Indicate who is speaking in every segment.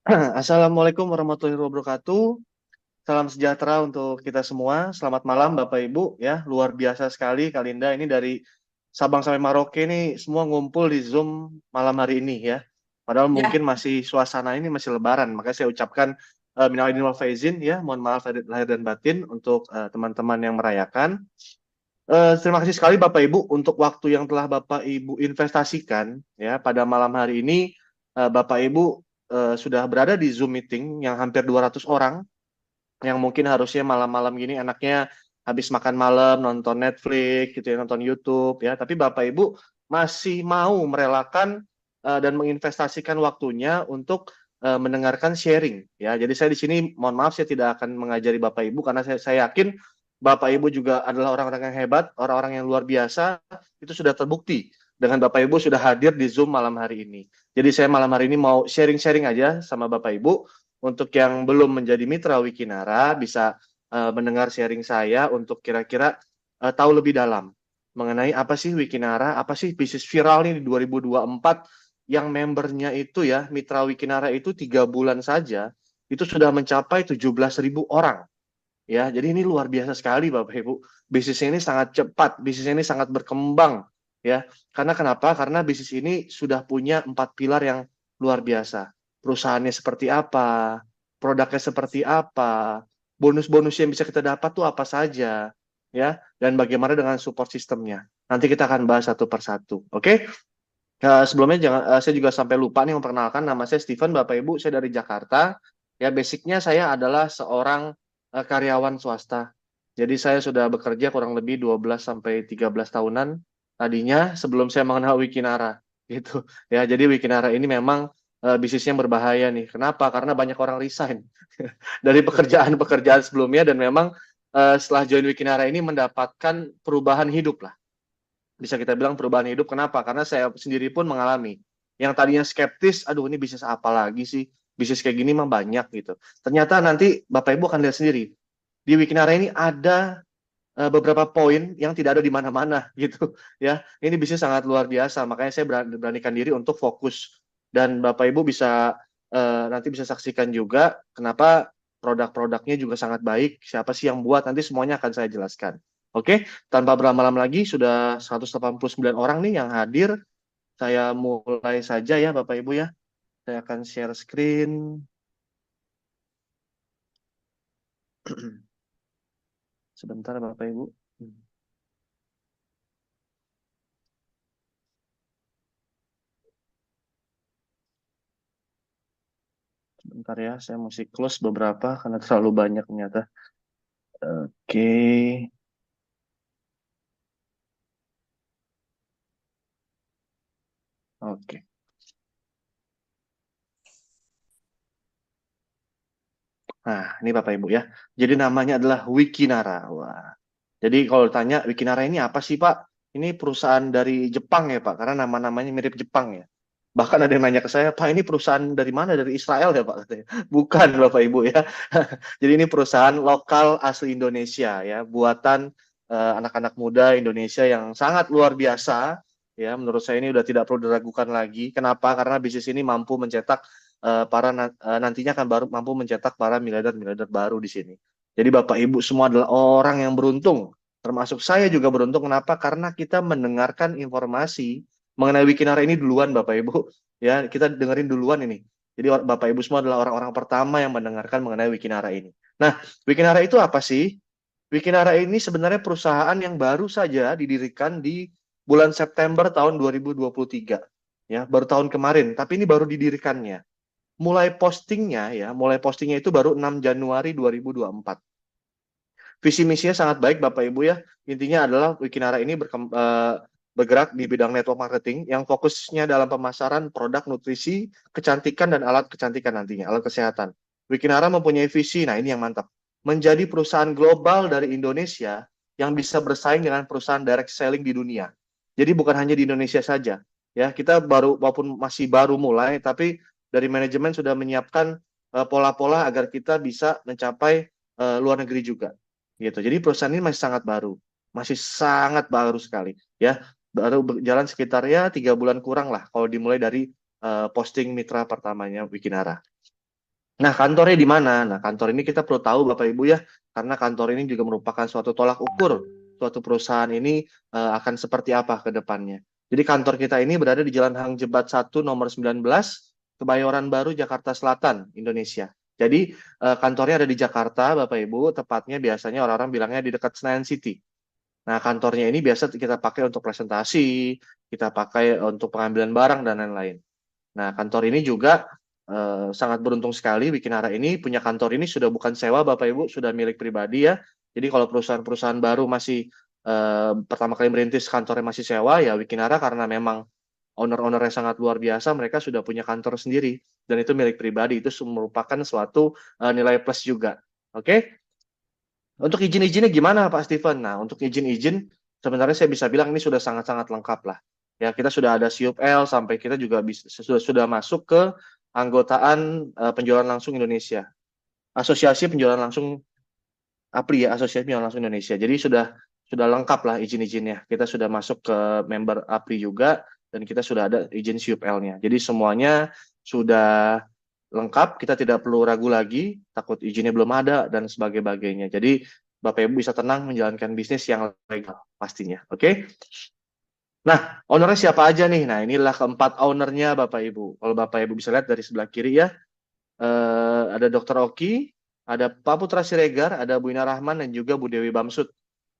Speaker 1: Assalamualaikum warahmatullahi wabarakatuh. Salam sejahtera untuk kita semua. Selamat malam Bapak Ibu ya. Luar biasa sekali Kalinda ini dari Sabang sampai Merauke ini semua ngumpul di Zoom malam hari ini ya. Padahal
Speaker 2: Ya,
Speaker 1: mungkin masih suasana ini masih lebaran. Makanya saya ucapkan minal aidin wal faizin ya. Mohon maaf lahir dan batin untuk teman-teman yang merayakan. Terima kasih sekali Bapak Ibu untuk waktu yang telah Bapak Ibu investasikan ya pada malam hari ini. Bapak Ibu sudah berada di Zoom meeting yang hampir 200 orang yang mungkin harusnya malam-malam gini enaknya habis makan malam nonton Netflix gitu ya, nonton YouTube ya, tapi Bapak Ibu masih mau merelakan dan menginvestasikan waktunya untuk mendengarkan sharing ya. Jadi saya di sini mohon maaf saya tidak akan mengajari Bapak Ibu karena saya yakin Bapak Ibu juga adalah orang-orang yang hebat, orang-orang yang luar biasa, itu sudah terbukti dengan Bapak Ibu sudah hadir di Zoom malam hari ini. Jadi saya malam hari ini mau sharing-sharing aja sama Bapak Ibu. Untuk yang belum menjadi mitra Wikinara bisa mendengar sharing saya untuk kira-kira tahu lebih dalam mengenai apa sih Wikinara, apa sih bisnis viral nih di 2024 yang membernya itu ya, mitra Wikinara itu 3 bulan saja itu sudah mencapai 17.000 orang. Ya, jadi ini luar biasa sekali Bapak Ibu. Bisnisnya ini sangat cepat, bisnisnya ini sangat berkembang ya. Karena kenapa? Karena bisnis ini sudah punya 4 pilar yang luar biasa. Perusahaannya seperti apa, produknya seperti apa, bonus-bonus yang bisa kita dapat tuh apa saja, ya, dan bagaimana dengan support sistemnya. Nanti kita akan bahas satu persatu. Oke? Sebelumnya saya juga sampai lupa nih memperkenalkan nama saya Steven, Bapak Ibu, saya dari Jakarta. Ya, basicnya saya adalah seorang karyawan swasta. Jadi saya sudah bekerja kurang lebih 12 sampai 13 tahunan tadinya sebelum saya mengenal Wikinara gitu. Ya, jadi Wikinara ini memang bisnisnya berbahaya nih. Kenapa? Karena banyak orang resign dari pekerjaan-pekerjaan sebelumnya dan memang setelah join Wikinara ini mendapatkan perubahan hidup lah, bisa kita bilang perubahan hidup. Kenapa? Karena saya sendiri pun mengalami. Yang tadinya skeptis, aduh ini bisnis apa lagi sih? Bisnis kayak gini mah banyak gitu. Ternyata nanti Bapak Ibu akan lihat sendiri. Di Wikinara ini ada beberapa poin yang tidak ada di mana-mana gitu ya. Ini bisnis sangat luar biasa. Makanya saya beranikan diri untuk fokus. Dan Bapak Ibu bisa nanti bisa saksikan juga kenapa produk-produknya juga sangat baik. Siapa sih yang buat? Nanti semuanya akan saya jelaskan. Oke, tanpa berlama-lama lagi sudah 189 orang nih yang hadir. Saya mulai saja ya Bapak Ibu ya. Saya akan share screen. Sebentar Bapak Ibu. Sebentar ya, saya mesti close beberapa karena terlalu banyak ternyata. Oke. Oke. Nah, ini Bapak Ibu ya. Jadi namanya adalah Wikinara. Wah. Jadi kalau tanya Wikinara ini apa sih Pak? Ini perusahaan dari Jepang ya Pak, karena nama-namanya mirip Jepang ya. Bahkan ada yang nanya ke saya, Pak ini perusahaan dari mana? Dari Israel ya Pak? Katanya. Bukan Bapak Ibu ya. Jadi ini perusahaan lokal asli Indonesia ya, buatan anak-anak muda Indonesia yang sangat luar biasa. Ya, menurut saya ini udah tidak perlu diragukan lagi. Kenapa? Karena bisnis ini mampu mencetak nantinya akan baru mampu mencetak para miliarder-miliarder baru di sini. Jadi Bapak Ibu semua adalah orang yang beruntung. Termasuk saya juga beruntung. Kenapa? Karena kita mendengarkan informasi mengenai Wikinara ini duluan Bapak Ibu. Ya, kita dengerin duluan ini. Jadi Bapak Ibu semua adalah orang-orang pertama yang mendengarkan mengenai Wikinara ini. Nah, Wikinara itu apa sih? Wikinara ini sebenarnya perusahaan yang baru saja didirikan di bulan September tahun 2023. Ya, baru tahun kemarin, tapi ini baru didirikannya. Mulai postingnya itu baru 6 Januari 2024. Visi misinya sangat baik Bapak Ibu ya. Intinya adalah Wikinara ini bergerak di bidang network marketing yang fokusnya dalam pemasaran produk nutrisi, kecantikan dan alat kecantikan nantinya, alat kesehatan. Wikinara mempunyai visi, nah ini yang mantap. Menjadi perusahaan global dari Indonesia yang bisa bersaing dengan perusahaan direct selling di dunia. Jadi bukan hanya di Indonesia saja. Ya, kita baru walaupun masih baru mulai tapi dari manajemen sudah menyiapkan pola-pola agar kita bisa mencapai luar negeri juga gitu. Jadi perusahaan ini masih sangat baru, masih sangat baru sekali, ya. Baru berjalan sekitar ya 3 bulan kurang lah kalau dimulai dari posting mitra pertamanya Wikinara. Nah, kantornya di mana? Nah, kantor ini kita perlu tahu Bapak Ibu ya, karena kantor ini juga merupakan suatu tolak ukur suatu perusahaan ini akan seperti apa ke depannya. Jadi kantor kita ini berada di Jalan Hang Jebat 1 nomor 19, Kebayoran Baru, Jakarta Selatan, Indonesia. Jadi kantornya ada di Jakarta, Bapak Ibu, tepatnya biasanya orang-orang bilangnya di dekat Senayan City. Nah, kantornya ini biasa kita pakai untuk presentasi, kita pakai untuk pengambilan barang dan lain-lain. Nah, kantor ini juga sangat beruntung sekali Wikinara ini punya kantor ini sudah bukan sewa Bapak Ibu, sudah milik pribadi ya. Jadi kalau perusahaan-perusahaan baru masih pertama kali merintis kantornya masih sewa ya Wikinara karena memang owner-ownernya sangat luar biasa, mereka sudah punya kantor sendiri dan itu milik pribadi, itu merupakan suatu nilai plus juga. Oke? Untuk izin-izinnya gimana Pak Steven? Nah, untuk izin-izin sebenarnya saya bisa bilang ini sudah sangat-sangat lengkap lah. Ya, kita sudah ada SIUPL sampai kita juga sudah masuk ke anggotaan penjualan langsung Indonesia. Asosiasi Penjualan Langsung APRI ya, Asosiasi Penjualan Langsung Indonesia. Jadi sudah lengkap lah izin-izinnya. Kita sudah masuk ke member APRI juga dan kita sudah ada izin SIUPL-nya. Jadi semuanya sudah lengkap, kita tidak perlu ragu lagi, takut izinnya belum ada dan sebagainya. Jadi Bapak Ibu bisa tenang menjalankan bisnis yang legal pastinya. Oke? Nah, ownernya siapa aja nih? Nah, inilah keempat ownernya Bapak Ibu. Kalau Bapak Ibu bisa lihat dari sebelah kiri ya, ada Dr. Oki, ada Pak Putra Siregar, ada Bu Ina Rahman, dan juga Bu Dewi Bamsud.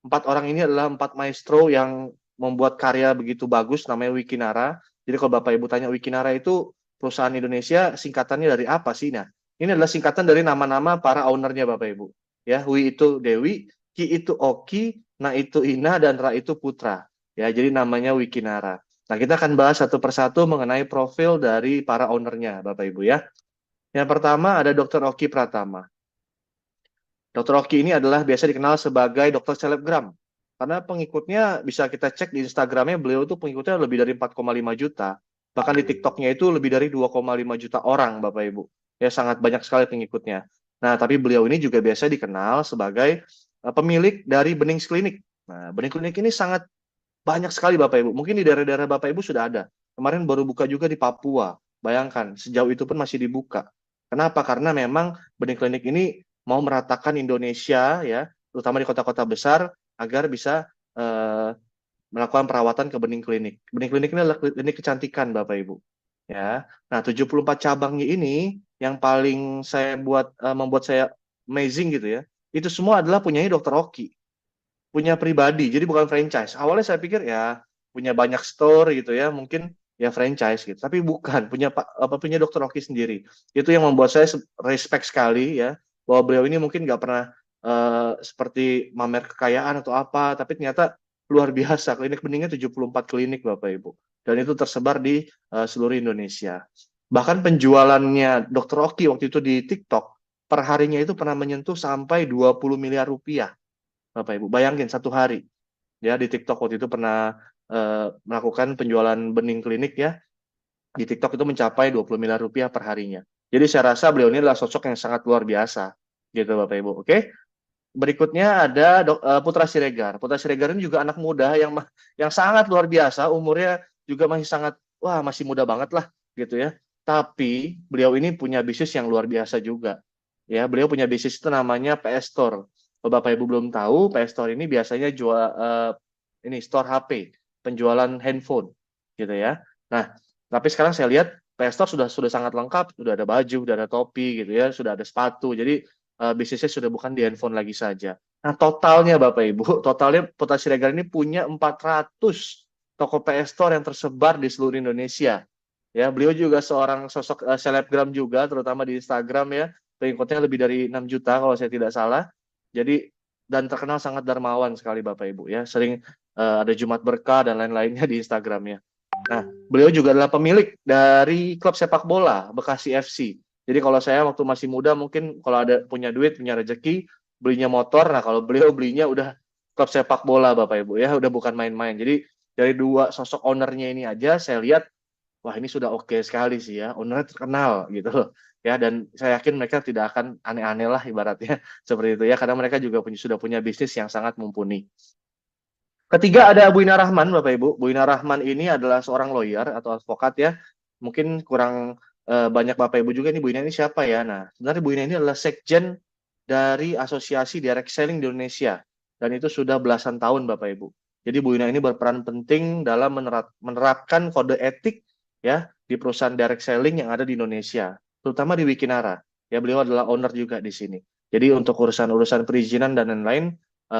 Speaker 1: Empat orang ini adalah empat maestro yang membuat karya begitu bagus, namanya Wikinara. Jadi kalau Bapak Ibu tanya Wikinara itu perusahaan Indonesia, singkatannya dari apa sih? Nah, ini adalah singkatan dari nama-nama para ownernya Bapak Ibu. Ya, Wi itu Dewi, Ki itu Oki, Na itu Ina, dan Ra itu Putra. Ya, jadi namanya Wikinara. Nah, kita akan bahas satu persatu mengenai profil dari para ownernya, Bapak Ibu ya. Yang pertama ada Dr. Oki Pratama. Dr. Oki ini adalah biasa dikenal sebagai dokter selebgram. Karena pengikutnya bisa kita cek di Instagramnya, beliau itu pengikutnya lebih dari 4,5 juta. Bahkan di TikToknya itu lebih dari 2,5 juta orang, Bapak Ibu. Ya, sangat banyak sekali pengikutnya. Nah, tapi beliau ini juga biasa dikenal sebagai pemilik dari Benings Klinik. Nah, Benings Klinik ini sangat banyak sekali Bapak Ibu. Mungkin di daerah-daerah Bapak Ibu sudah ada. Kemarin baru buka juga di Papua. Bayangkan, sejauh itu pun masih dibuka. Kenapa? Karena memang Bening Klinik ini mau meratakan Indonesia ya, terutama di kota-kota besar agar bisa melakukan perawatan ke Bening Klinik. Bening Klinik ini adalah klinik kecantikan Bapak Ibu. Ya. Nah, 74 cabangnya ini yang paling saya membuat saya amazing gitu ya. Itu semua adalah punyanya Dokter Oki, punya pribadi, jadi bukan franchise. Awalnya saya pikir ya punya banyak store gitu ya, mungkin ya franchise gitu. Tapi bukan, punya Dokter Oki sendiri. Itu yang membuat saya respect sekali ya, bahwa beliau ini mungkin nggak pernah seperti mamer kekayaan atau apa, tapi ternyata luar biasa. Klinik beningnya 74 klinik Bapak Ibu. Dan itu tersebar di seluruh Indonesia. Bahkan penjualannya Dokter Oki waktu itu di TikTok per harinya itu pernah menyentuh sampai 20 miliar rupiah. Bapak Ibu, bayangin satu hari ya di TikTok waktu itu pernah melakukan penjualan bening klinik ya di TikTok itu mencapai 20 miliar rupiah per harinya. Jadi saya rasa beliau ini adalah sosok yang sangat luar biasa gitu Bapak Ibu. Oke. Berikutnya ada Putra Siregar. Putra Siregar ini juga anak muda yang sangat luar biasa, umurnya juga masih sangat masih muda banget lah gitu ya. Tapi beliau ini punya bisnis yang luar biasa juga. Ya, beliau punya bisnis itu namanya PS Store. Kalau Bapak Ibu belum tahu, PS Store ini biasanya jual ini store HP, penjualan handphone gitu ya. Nah, tapi sekarang saya lihat PS Store sudah sangat lengkap, sudah ada baju, sudah ada topi gitu ya, sudah ada sepatu. Jadi bisnisnya sudah bukan di handphone lagi saja. Nah, totalnya Bapak Ibu, totalnya Putra Siregar ini punya 400 toko PS Store yang tersebar di seluruh Indonesia. Ya, beliau juga seorang sosok selebgram juga, terutama di Instagram ya. Pengikutnya lebih dari 6 juta kalau saya tidak salah. Jadi dan terkenal sangat dermawan sekali Bapak Ibu ya. Sering ada Jumat Berkah dan lain-lainnya di Instagramnya. Nah, beliau juga adalah pemilik dari klub sepak bola Bekasi FC. Jadi kalau saya waktu masih muda mungkin kalau ada punya duit, punya rezeki, belinya motor. Nah, kalau beliau belinya udah klub sepak bola Bapak Ibu ya, udah bukan main-main. Jadi dari dua sosok ownernya ini aja saya lihat wah ini sudah oke sekali sih ya, ownernya terkenal gitu loh. Ya, dan saya yakin mereka tidak akan aneh-aneh lah ibaratnya seperti itu ya, karena mereka juga sudah punya bisnis yang sangat mumpuni. Ketiga ada Bu Ina Rahman, Bapak Ibu. Bu Ina Rahman ini adalah seorang lawyer atau advokat ya. Mungkin kurang banyak Bapak Ibu juga nih, Bu Ina ini siapa ya? Nah, sebenarnya Bu Ina ini adalah sekjen dari Asosiasi Direct Selling di Indonesia. Dan itu sudah belasan tahun Bapak Ibu. Jadi Bu Ina ini berperan penting dalam menerapkan kode etik ya di perusahaan direct selling yang ada di Indonesia, terutama di Wikinara. Ya, beliau adalah owner juga di sini. Jadi untuk urusan-urusan perizinan dan lain-lain,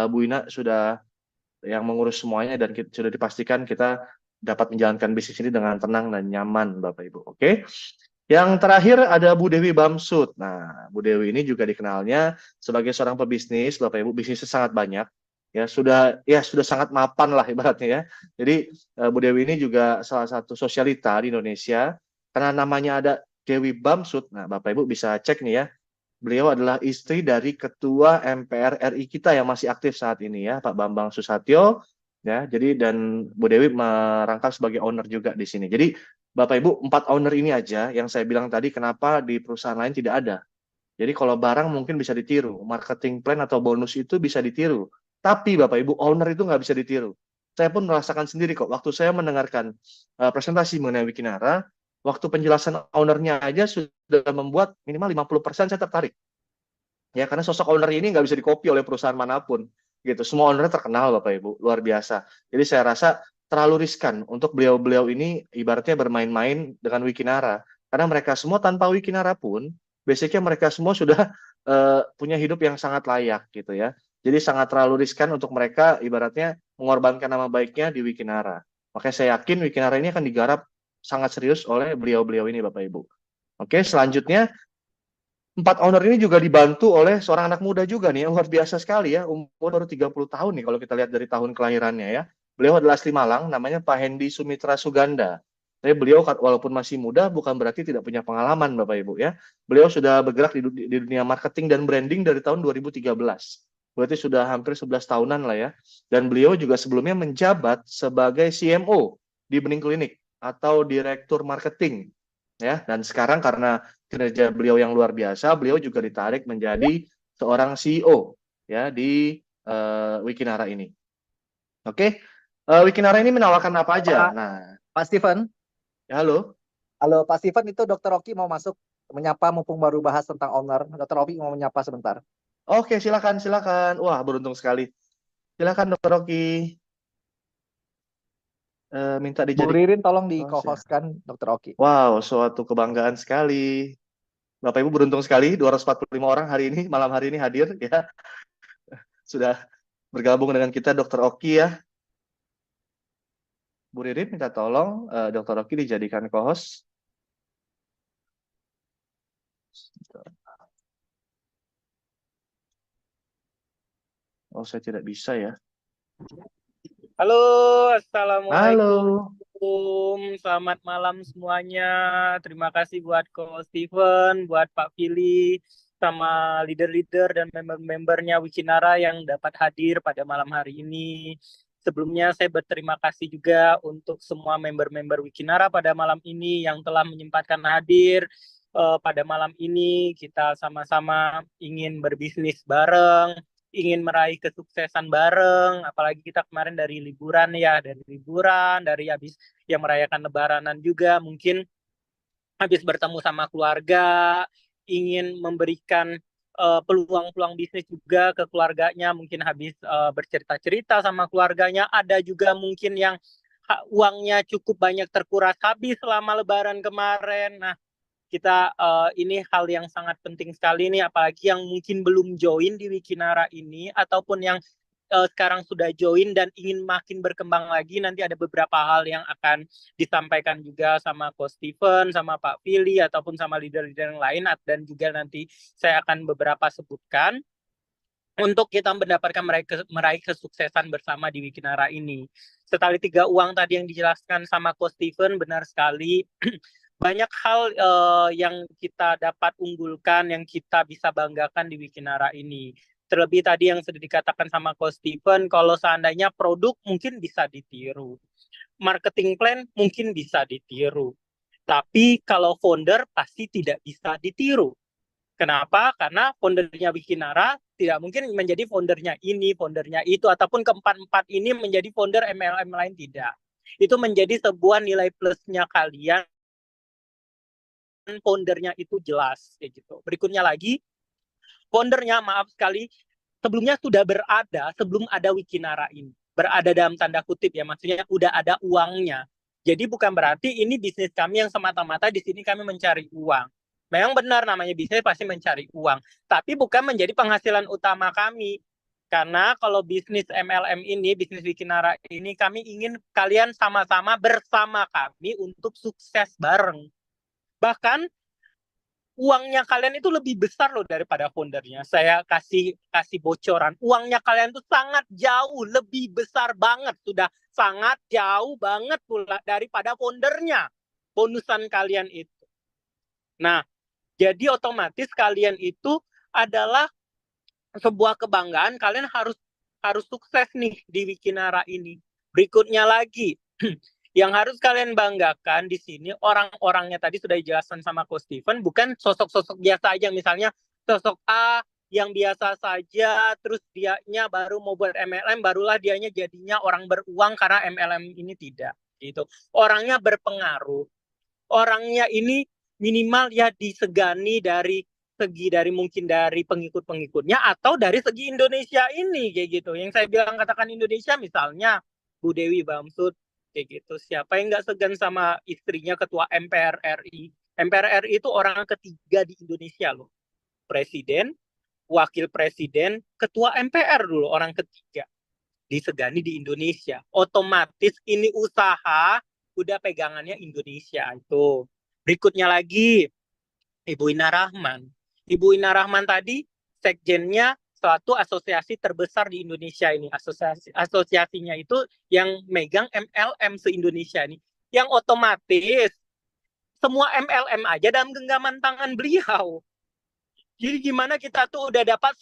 Speaker 1: Bu Ina sudah yang mengurus semuanya dan sudah dipastikan kita dapat menjalankan bisnis ini dengan tenang dan nyaman, Bapak Ibu. Oke. Yang terakhir ada Bu Dewi Bamsud. Nah, Bu Dewi ini juga dikenalnya sebagai seorang pebisnis, Bapak Ibu, bisnisnya sangat banyak. Ya sudah sangat mapan lah ibaratnya ya. Jadi Bu Dewi ini juga salah satu sosialita di Indonesia karena namanya ada Dewi Bamsud. Nah, Bapak Ibu bisa cek nih ya. Beliau adalah istri dari Ketua MPR RI kita yang masih aktif saat ini ya, Pak Bambang Susatyo. Ya, jadi dan Bu Dewi merangkap sebagai owner juga di sini. Jadi Bapak Ibu, 4 owner ini aja yang saya bilang tadi kenapa di perusahaan lain tidak ada. Jadi kalau barang mungkin bisa ditiru, marketing plan atau bonus itu bisa ditiru. Tapi Bapak Ibu, owner itu nggak bisa ditiru. Saya pun merasakan sendiri kok, waktu saya mendengarkan presentasi mengenai Wikinara, waktu penjelasan ownernya aja sudah membuat minimal 50% saya tertarik. Ya, karena sosok owner ini nggak bisa dikopi oleh perusahaan manapun. Gitu. Semua ownernya terkenal Bapak Ibu, luar biasa. Jadi saya rasa terlalu riskan untuk beliau-beliau ini ibaratnya bermain-main dengan Wikinara. Karena mereka semua tanpa Wikinara pun, basicnya mereka semua sudah punya hidup yang sangat layak gitu ya. Jadi sangat terlalu riskan untuk mereka ibaratnya mengorbankan nama baiknya di Wikinara. Makanya saya yakin Wikinara ini akan digarap sangat serius oleh beliau-beliau ini Bapak Ibu. Oke, selanjutnya 4 owner ini juga dibantu oleh seorang anak muda juga nih, yang luar biasa sekali ya, umur baru 30 tahun nih kalau kita lihat dari tahun kelahirannya ya. Beliau adalah asli Malang, namanya Pak Hendi Sumitra Suganda. Tapi beliau walaupun masih muda, bukan berarti tidak punya pengalaman Bapak Ibu ya. Beliau sudah bergerak di dunia marketing dan branding dari tahun 2013. Berarti sudah hampir 11 tahunan lah ya. Dan beliau juga sebelumnya menjabat sebagai CMO di Bening Klinik atau Direktur Marketing ya. Dan sekarang karena kinerja beliau yang luar biasa, beliau juga ditarik menjadi seorang CEO ya di Wikinara ini. Oke, Wikinara ini menawarkan apa aja? Nah,
Speaker 2: Pak Steven,
Speaker 1: ya halo.
Speaker 2: halo Pak Steven, itu Dokter Oki mau masuk menyapa mumpung baru bahas tentang owner. Dokter Oki mau menyapa sebentar.
Speaker 1: Oke, silakan, silakan. Wah, beruntung sekali. Silakan, Dokter Rocky. Minta
Speaker 2: Bu
Speaker 1: dijadikan
Speaker 2: Ririn tolong di
Speaker 1: host ya.
Speaker 2: co-hostkan Dokter Oki.
Speaker 1: Wow, suatu kebanggaan sekali. Bapak Ibu beruntung sekali, 245 orang hari ini, malam hari ini hadir ya. Sudah bergabung dengan kita Dokter Oki ya. Bu Ririn minta tolong Dokter Oki dijadikan co-host. Oh, saya tidak bisa ya.
Speaker 3: Halo,
Speaker 1: Halo.
Speaker 3: Assalamualaikum. Selamat malam semuanya. Terima kasih buat Ko Steven, buat Pak Fili, sama leader-leader dan member-membernya Wikinara yang dapat hadir pada malam hari ini. Sebelumnya saya berterima kasih juga untuk semua member-member Wikinara pada malam ini yang telah menyempatkan hadir. Pada malam ini kita sama-sama ingin berbisnis bareng, ingin meraih kesuksesan bareng, apalagi kita kemarin dari liburan ya, dari habis yang merayakan lebaranan juga, mungkin habis bertemu sama keluarga, ingin memberikan peluang-peluang bisnis juga ke keluarganya, mungkin habis bercerita-cerita sama keluarganya, ada juga mungkin yang uangnya cukup banyak terkuras habis selama lebaran kemarin. Nah, kita ini hal yang sangat penting sekali nih, apalagi yang mungkin belum join di Wikinara ini ataupun yang sekarang sudah join dan ingin makin berkembang lagi. Nanti ada beberapa hal yang akan disampaikan juga sama Coach Steven, sama Pak Fili ataupun sama leader-leader yang lain, dan juga nanti saya akan beberapa sebutkan untuk kita mendapatkan meraih kesuksesan bersama di Wikinara ini. Setali 3 uang tadi yang dijelaskan sama Coach Steven, benar sekali. Banyak hal yang kita dapat unggulkan, yang kita bisa banggakan di Wikinara ini. Terlebih tadi yang sudah dikatakan sama Coach Steven, kalau seandainya produk mungkin bisa ditiru. Marketing plan mungkin bisa ditiru. Tapi kalau founder pasti tidak bisa ditiru. Kenapa? Karena foundernya Wikinara tidak mungkin menjadi foundernya ini, foundernya itu, ataupun keempat-empat ini menjadi founder MLM lain, tidak. Itu menjadi sebuah nilai plusnya kalian foundernya itu jelas kayak gitu. Berikutnya lagi, foundernya maaf sekali sebelumnya sudah berada sebelum ada Wikinara ini. Berada dalam tanda kutip ya, maksudnya udah ada uangnya. Jadi bukan berarti ini bisnis kami yang semata-mata di sini kami mencari uang. Memang benar namanya bisnis pasti mencari uang, tapi bukan menjadi penghasilan utama kami. Karena kalau bisnis MLM ini, bisnis Wikinara ini, kami ingin kalian sama-sama bersama kami untuk sukses bareng. Bahkan uangnya kalian itu lebih besar loh daripada foundernya. Saya kasih bocoran. Uangnya kalian itu sangat jauh, lebih besar banget. Sudah sangat jauh banget pula daripada foundernya. Bonusan kalian itu. Nah, jadi otomatis kalian itu adalah sebuah kebanggaan. Kalian harus sukses nih di Wikinara ini. Berikutnya lagi, yang harus kalian banggakan di sini orang-orangnya tadi sudah dijelaskan sama Coach Steven, bukan sosok-sosok biasa aja, misalnya sosok A yang biasa saja, terus dianya baru mau buat MLM, barulah dianya jadinya orang beruang karena MLM ini tidak. Gitu. Orangnya berpengaruh, orangnya ini minimal ya disegani dari mungkin dari pengikut-pengikutnya atau dari segi Indonesia ini kayak gitu. Yang saya bilang katakan Indonesia misalnya Bu Dewi Bamsud kayak gitu. Siapa yang nggak segan sama istrinya ketua MPR RI? MPR RI itu orang ketiga di Indonesia loh. Presiden, wakil presiden, ketua MPR dulu orang ketiga. Disegani di Indonesia. Otomatis ini usaha udah pegangannya Indonesia itu. Berikutnya lagi Ibu Ina Rahman. Ibu Ina Rahman tadi sekjennya suatu asosiasi terbesar di Indonesia ini. Asosiasinya itu yang megang MLM se-Indonesia ini. Yang otomatis semua MLM aja dalam genggaman tangan beliau. Jadi gimana kita tuh udah dapat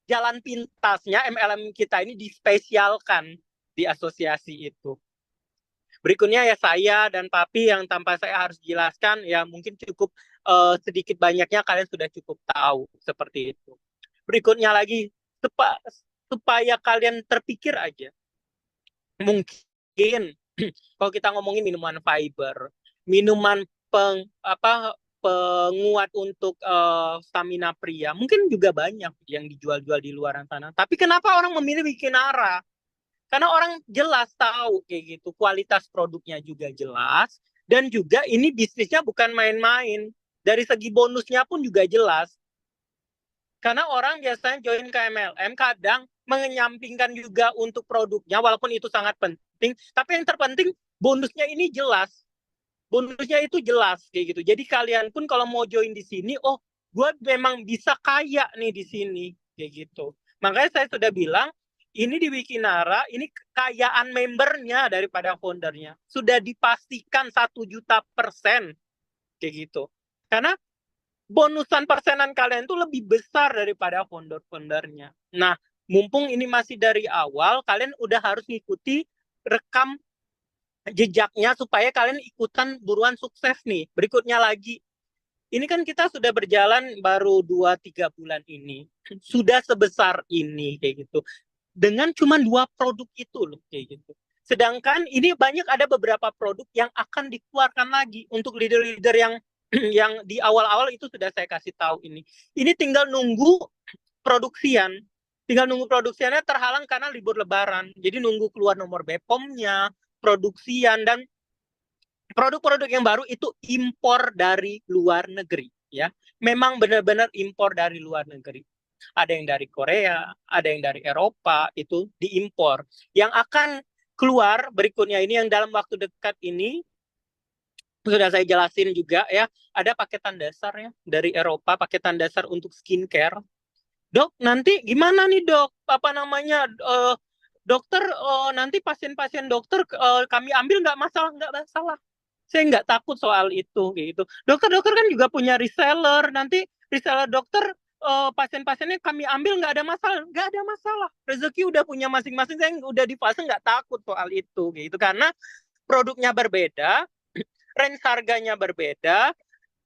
Speaker 3: jalan pintasnya MLM kita ini dispesialkan di asosiasi itu. Berikutnya ya saya dan Papi yang tanpa saya harus jelaskan ya mungkin cukup sedikit banyaknya kalian sudah cukup tahu seperti itu. Berikutnya lagi supaya kalian terpikir aja. Mungkin kalau kita ngomongin minuman fiber, minuman penguat untuk stamina pria, mungkin juga banyak yang dijual-jual di luar sana. Tapi kenapa orang memilih Wikinara? Karena orang jelas tahu kayak gitu, kualitas produknya juga jelas dan juga ini bisnisnya bukan main-main. Dari segi bonusnya pun juga jelas. Karena orang biasanya join ke MLM kadang mengenyampingkan juga untuk produknya walaupun itu sangat penting, tapi yang terpenting bonusnya ini jelas. Bonusnya itu jelas kayak gitu. Jadi kalian pun kalau mau join di sini, oh, gue memang bisa kaya nih di sini kayak gitu. Makanya saya sudah bilang ini di Wikinara, ini kekayaan membernya daripada foundernya. Sudah dipastikan 1.000.000% kayak gitu. Karena bonusan persenan kalian tuh lebih besar daripada founder-foundernya. Nah, mumpung ini masih dari awal, kalian udah harus ngikuti rekam jejaknya supaya kalian ikutan buruan sukses nih. Berikutnya lagi, ini kan kita sudah berjalan baru 2-3 bulan ini. Sudah sebesar ini kayak gitu. Dengan cuma 2 produk itu loh kayak gitu. Sedangkan ini banyak ada beberapa produk yang akan dikeluarkan lagi untuk leader-leader yang di awal-awal itu sudah saya kasih tahu ini. Ini tinggal nunggu produksian. Tinggal nunggu produksiannya terhalang karena libur lebaran. Jadi nunggu keluar nomor BPOM-nya, produksian, dan produk-produk yang baru itu impor dari luar negeri. Ya, memang benar-benar impor dari luar negeri. Ada yang dari Korea, ada yang dari Eropa, itu diimpor. Yang akan keluar berikutnya ini yang dalam waktu dekat ini, sudah saya jelasin juga ya, ada paketan dasar ya dari Eropa, paketan dasar untuk skincare. Dok, nanti gimana nih dok? Apa namanya, dokter, nanti pasien-pasien dokter kami ambil nggak masalah. Saya nggak takut soal itu, gitu. Dokter-dokter kan juga punya reseller, nanti reseller dokter pasien-pasiennya kami ambil nggak ada masalah. Rezeki udah punya masing-masing, saya udah di fase nggak takut soal itu, gitu. Karena produknya berbeda, range harganya berbeda,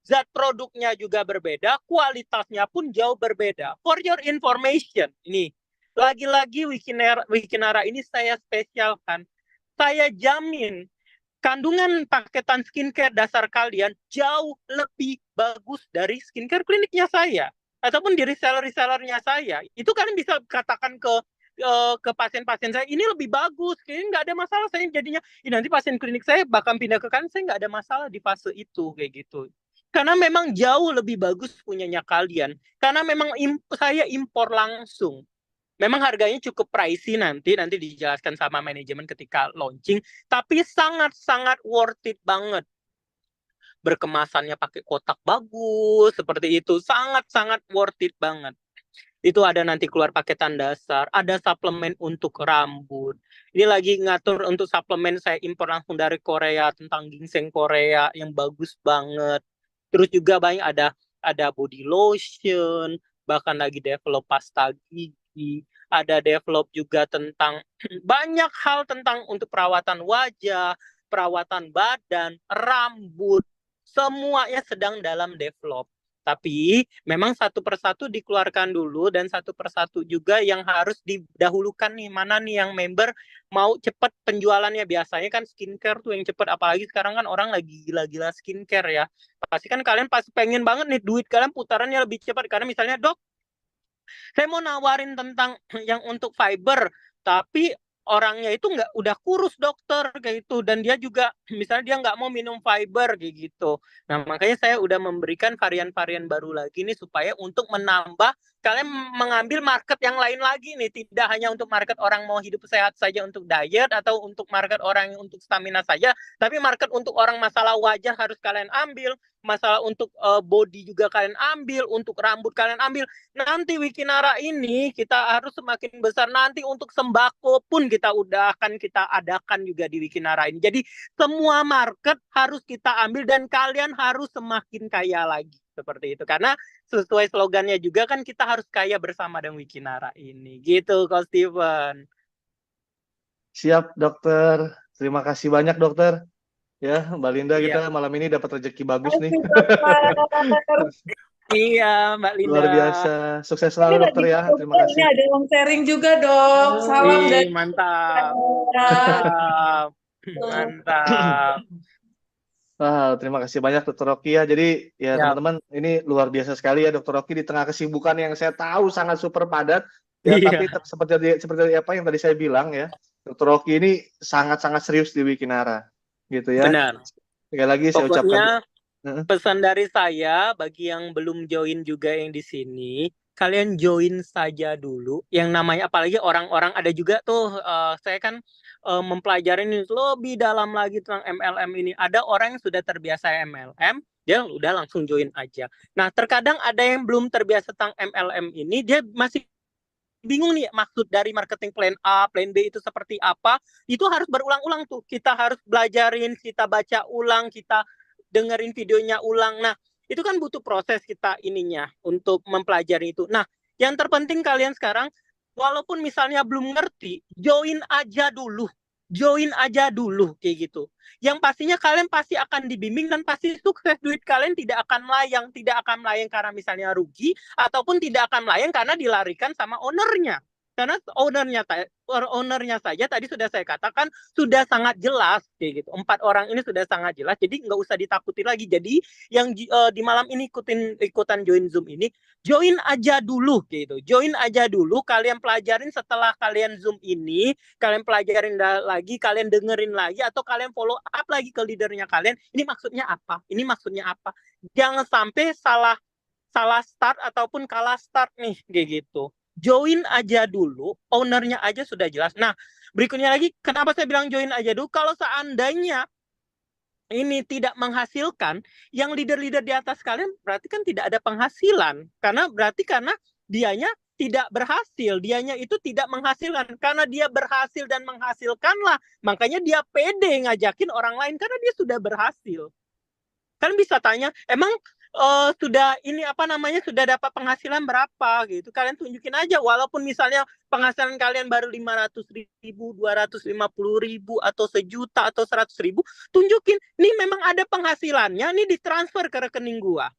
Speaker 3: zat produknya juga berbeda, kualitasnya pun jauh berbeda. For your information, ini lagi-lagi Wikinara ini saya spesialkan. Saya jamin kandungan paketan skincare dasar kalian jauh lebih bagus dari skincare kliniknya saya ataupun di reseller-resellernya saya. Itu kalian bisa katakan ke pasien-pasien saya, ini lebih bagus, kayaknya nggak ada masalah. Saya jadinya, nanti pasien klinik saya bakal pindah ke kalian, saya nggak ada masalah di fase itu kayak gitu. Karena memang jauh lebih bagus punyanya kalian. Karena memang saya impor langsung. Memang harganya cukup pricey nanti dijelaskan sama manajemen ketika launching, tapi sangat-sangat worth it banget. Berkemasannya pakai kotak bagus, seperti itu. Sangat-sangat worth it banget. Itu ada nanti keluar paketan dasar, ada suplemen untuk rambut. Ini lagi ngatur untuk suplemen, saya impor langsung dari Korea, tentang ginseng Korea yang bagus banget. Terus juga banyak ada body lotion, bahkan lagi develop pasta gigi, ada develop juga tentang banyak hal tentang untuk perawatan wajah, perawatan badan, rambut, semuanya sedang dalam develop. Tapi memang satu persatu dikeluarkan dulu dan satu persatu juga yang harus didahulukan nih. Mana nih yang member mau cepat penjualannya. Biasanya kan skincare tuh yang cepat. Apalagi sekarang kan orang lagi gila-gila skincare ya. Pasti kan kalian pasti pengen banget nih duit kalian putarannya lebih cepat. Karena misalnya, dok, saya mau nawarin tentang yang untuk fiber, tapi orangnya itu nggak udah kurus dokter kayak gitu, dan dia juga misalnya dia nggak mau minum fiber kayak gitu. Nah makanya saya udah memberikan varian-varian baru lagi nih supaya untuk menambah kalian mengambil market yang lain lagi nih, tidak hanya untuk market orang mau hidup sehat saja untuk diet atau untuk market orang yang untuk stamina saja, tapi market untuk orang masalah wajah harus kalian ambil, masalah untuk body juga kalian ambil, untuk rambut kalian ambil. Nanti Wikinara ini kita harus semakin besar. Nanti untuk sembako pun kita adakan juga di Wikinara ini. Jadi semua market harus kita ambil dan kalian harus semakin kaya lagi. Seperti itu. Karena sesuai slogannya juga kan kita harus kaya bersama dengan Wikinara ini. Gitu, Coach Steven.
Speaker 1: Siap, dokter. Terima kasih banyak, dokter. Ya, Mbak Linda,
Speaker 3: Iya.
Speaker 1: kita malam ini dapat rezeki bagus nih.
Speaker 3: Iya, Mbak Linda.
Speaker 1: Luar biasa. Sukses selalu, dokter ya. Terima kasih.
Speaker 4: Ini ada yang sharing juga, Dok. Salam
Speaker 3: Wih,
Speaker 4: dari
Speaker 3: mantap. Mantap. Mantap.
Speaker 1: Terima kasih banyak Dr. Rocky ya. Jadi ya teman-teman, ini luar biasa sekali ya Dr. Rocky di tengah kesibukan yang saya tahu sangat super padat. Ya,
Speaker 3: Iya.
Speaker 1: tapi seperti apa yang tadi saya bilang ya, Dr. Rocky ini sangat-sangat serius di Wikinara, gitu ya.
Speaker 3: Benar.
Speaker 1: Sekali lagi saya ucapkan.
Speaker 3: Pesan dari saya bagi yang belum join juga yang di sini, kalian join saja dulu. Yang namanya apalagi orang-orang ada juga tuh, saya kan mempelajari ini lebih dalam lagi tentang MLM ini. Ada orang yang sudah terbiasa MLM, dia udah langsung join aja. Nah, terkadang ada yang belum terbiasa tentang MLM ini, dia masih bingung nih maksud dari marketing plan A, plan B itu seperti apa. Itu harus berulang-ulang tuh. Kita harus belajarin, kita baca ulang, kita dengerin videonya ulang. Nah, itu kan butuh proses kita ininya untuk mempelajari itu. Nah, yang terpenting kalian sekarang, walaupun misalnya belum ngerti, join aja dulu. Join aja dulu, kayak gitu. Yang pastinya kalian pasti akan dibimbing dan pasti sukses. Duit kalian tidak akan melayang. Tidak akan melayang karena misalnya rugi, ataupun tidak akan melayang karena dilarikan sama ownernya. Karena ownernya saja tadi sudah saya katakan sudah sangat jelas kayak gitu. 4 orang ini sudah sangat jelas, jadi nggak usah ditakuti lagi. Jadi yang di malam ini ikutan join Zoom ini, join aja dulu gitu. Join aja dulu, kalian pelajarin. Setelah kalian Zoom ini, kalian pelajarin lagi, kalian dengerin lagi, atau kalian follow up lagi ke leadernya kalian. Ini maksudnya apa? Ini maksudnya apa? Jangan sampai salah start ataupun kalah start nih kayak gitu. Join aja dulu, ownernya aja sudah jelas. Nah, berikutnya lagi, kenapa saya bilang join aja dulu? Kalau seandainya ini tidak menghasilkan, yang leader-leader di atas kalian berarti kan tidak ada penghasilan. Karena dianya tidak berhasil, dianya itu tidak menghasilkan. Karena dia berhasil dan menghasilkanlah, makanya dia pede ngajakin orang lain karena dia sudah berhasil. Kalian bisa tanya, emang sudah dapat penghasilan berapa gitu. Kalian tunjukin aja, walaupun misalnya penghasilan kalian baru 500.000, 250.000 atau sejuta atau 100.000, tunjukin nih memang ada penghasilannya, nih ditransfer ke rekening gua.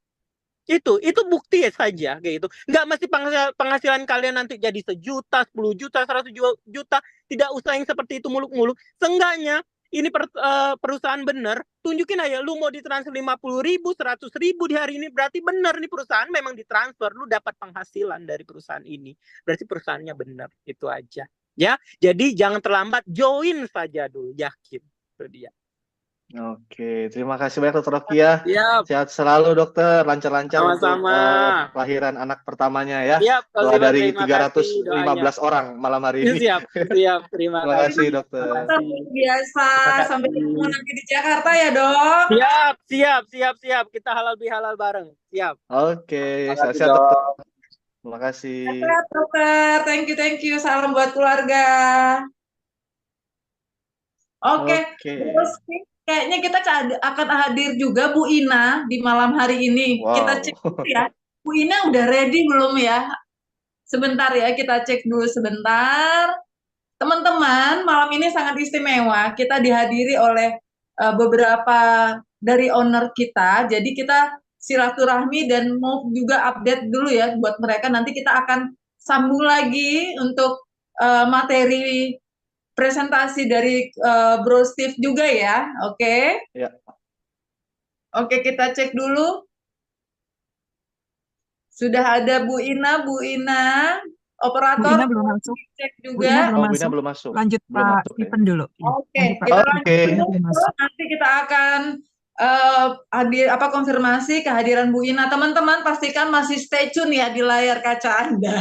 Speaker 3: Itu bukti saja kayak gitu. Nggak mesti penghasilan kalian nanti jadi 1 juta, 10 juta, 100 juta. Tidak usah yang seperti itu muluk-muluk. Seenggaknya ini perusahaan bener, tunjukin aja lu mau ditransfer 50.000, 100.000 di hari ini, berarti bener nih perusahaan memang ditransfer, lu dapat penghasilan dari perusahaan ini, berarti perusahaannya bener, itu aja. Ya, jadi jangan terlambat, join saja dulu, yakin, itu dia.
Speaker 1: Oke, terima kasih banyak Dokter Oki ya.
Speaker 3: Siap,
Speaker 1: Sehat selalu dokter, lancar-lancar untuk
Speaker 3: sama-sama.
Speaker 1: kelahiran anak pertamanya ya.
Speaker 3: Siap, Pak
Speaker 1: Doa
Speaker 3: Steven,
Speaker 1: dari
Speaker 3: terima kasih
Speaker 1: 315
Speaker 3: doanya.
Speaker 1: orang malam hari ini.
Speaker 3: Siap, siap, terima
Speaker 1: Terima kasih
Speaker 3: kasih.
Speaker 1: dokter.
Speaker 4: Biasa.
Speaker 3: Terima
Speaker 4: Sampai
Speaker 3: kasih.
Speaker 4: ketemu nanti di Jakarta ya, Dok.
Speaker 3: Siap. Kita halal bareng. Siap.
Speaker 1: Oke,
Speaker 3: Terima kasih,
Speaker 1: sehat-sehat dokter.
Speaker 3: Dok.
Speaker 1: Terima kasih.
Speaker 4: Sehat, dokter. Thank you. Salam buat keluarga. Oke, terus nih, kayaknya kita akan hadir juga Bu Ina di malam hari ini. Kita
Speaker 1: Wow.
Speaker 4: cek dulu ya. Bu Ina udah ready belum ya? Sebentar ya, kita cek dulu sebentar. Teman-teman, malam ini sangat istimewa. Kita dihadiri oleh beberapa dari owner kita. Jadi kita silaturahmi dan mau juga update dulu ya buat mereka. Nanti kita akan sambung lagi untuk materi presentasi dari Bro Steve juga ya. Oke?
Speaker 1: Ya.
Speaker 4: Oke, kita cek dulu. Sudah ada Bu Ina, operator.
Speaker 5: Bu Ina belum masuk.
Speaker 4: Cek
Speaker 5: Bu Ina
Speaker 4: juga.
Speaker 1: Bina belum masuk.
Speaker 5: Lanjut
Speaker 1: Belum
Speaker 5: Pak
Speaker 1: masuk, ya.
Speaker 5: Stephen dulu.
Speaker 4: Oke,
Speaker 5: Lanjut, Pak.
Speaker 4: kita
Speaker 1: Oke.
Speaker 4: lanjut
Speaker 5: Belum
Speaker 4: dulu.
Speaker 5: masuk.
Speaker 4: Nanti kita akan konfirmasi kehadiran Bu Ina. Teman-teman pastikan masih stay tune ya di layar kaca Anda.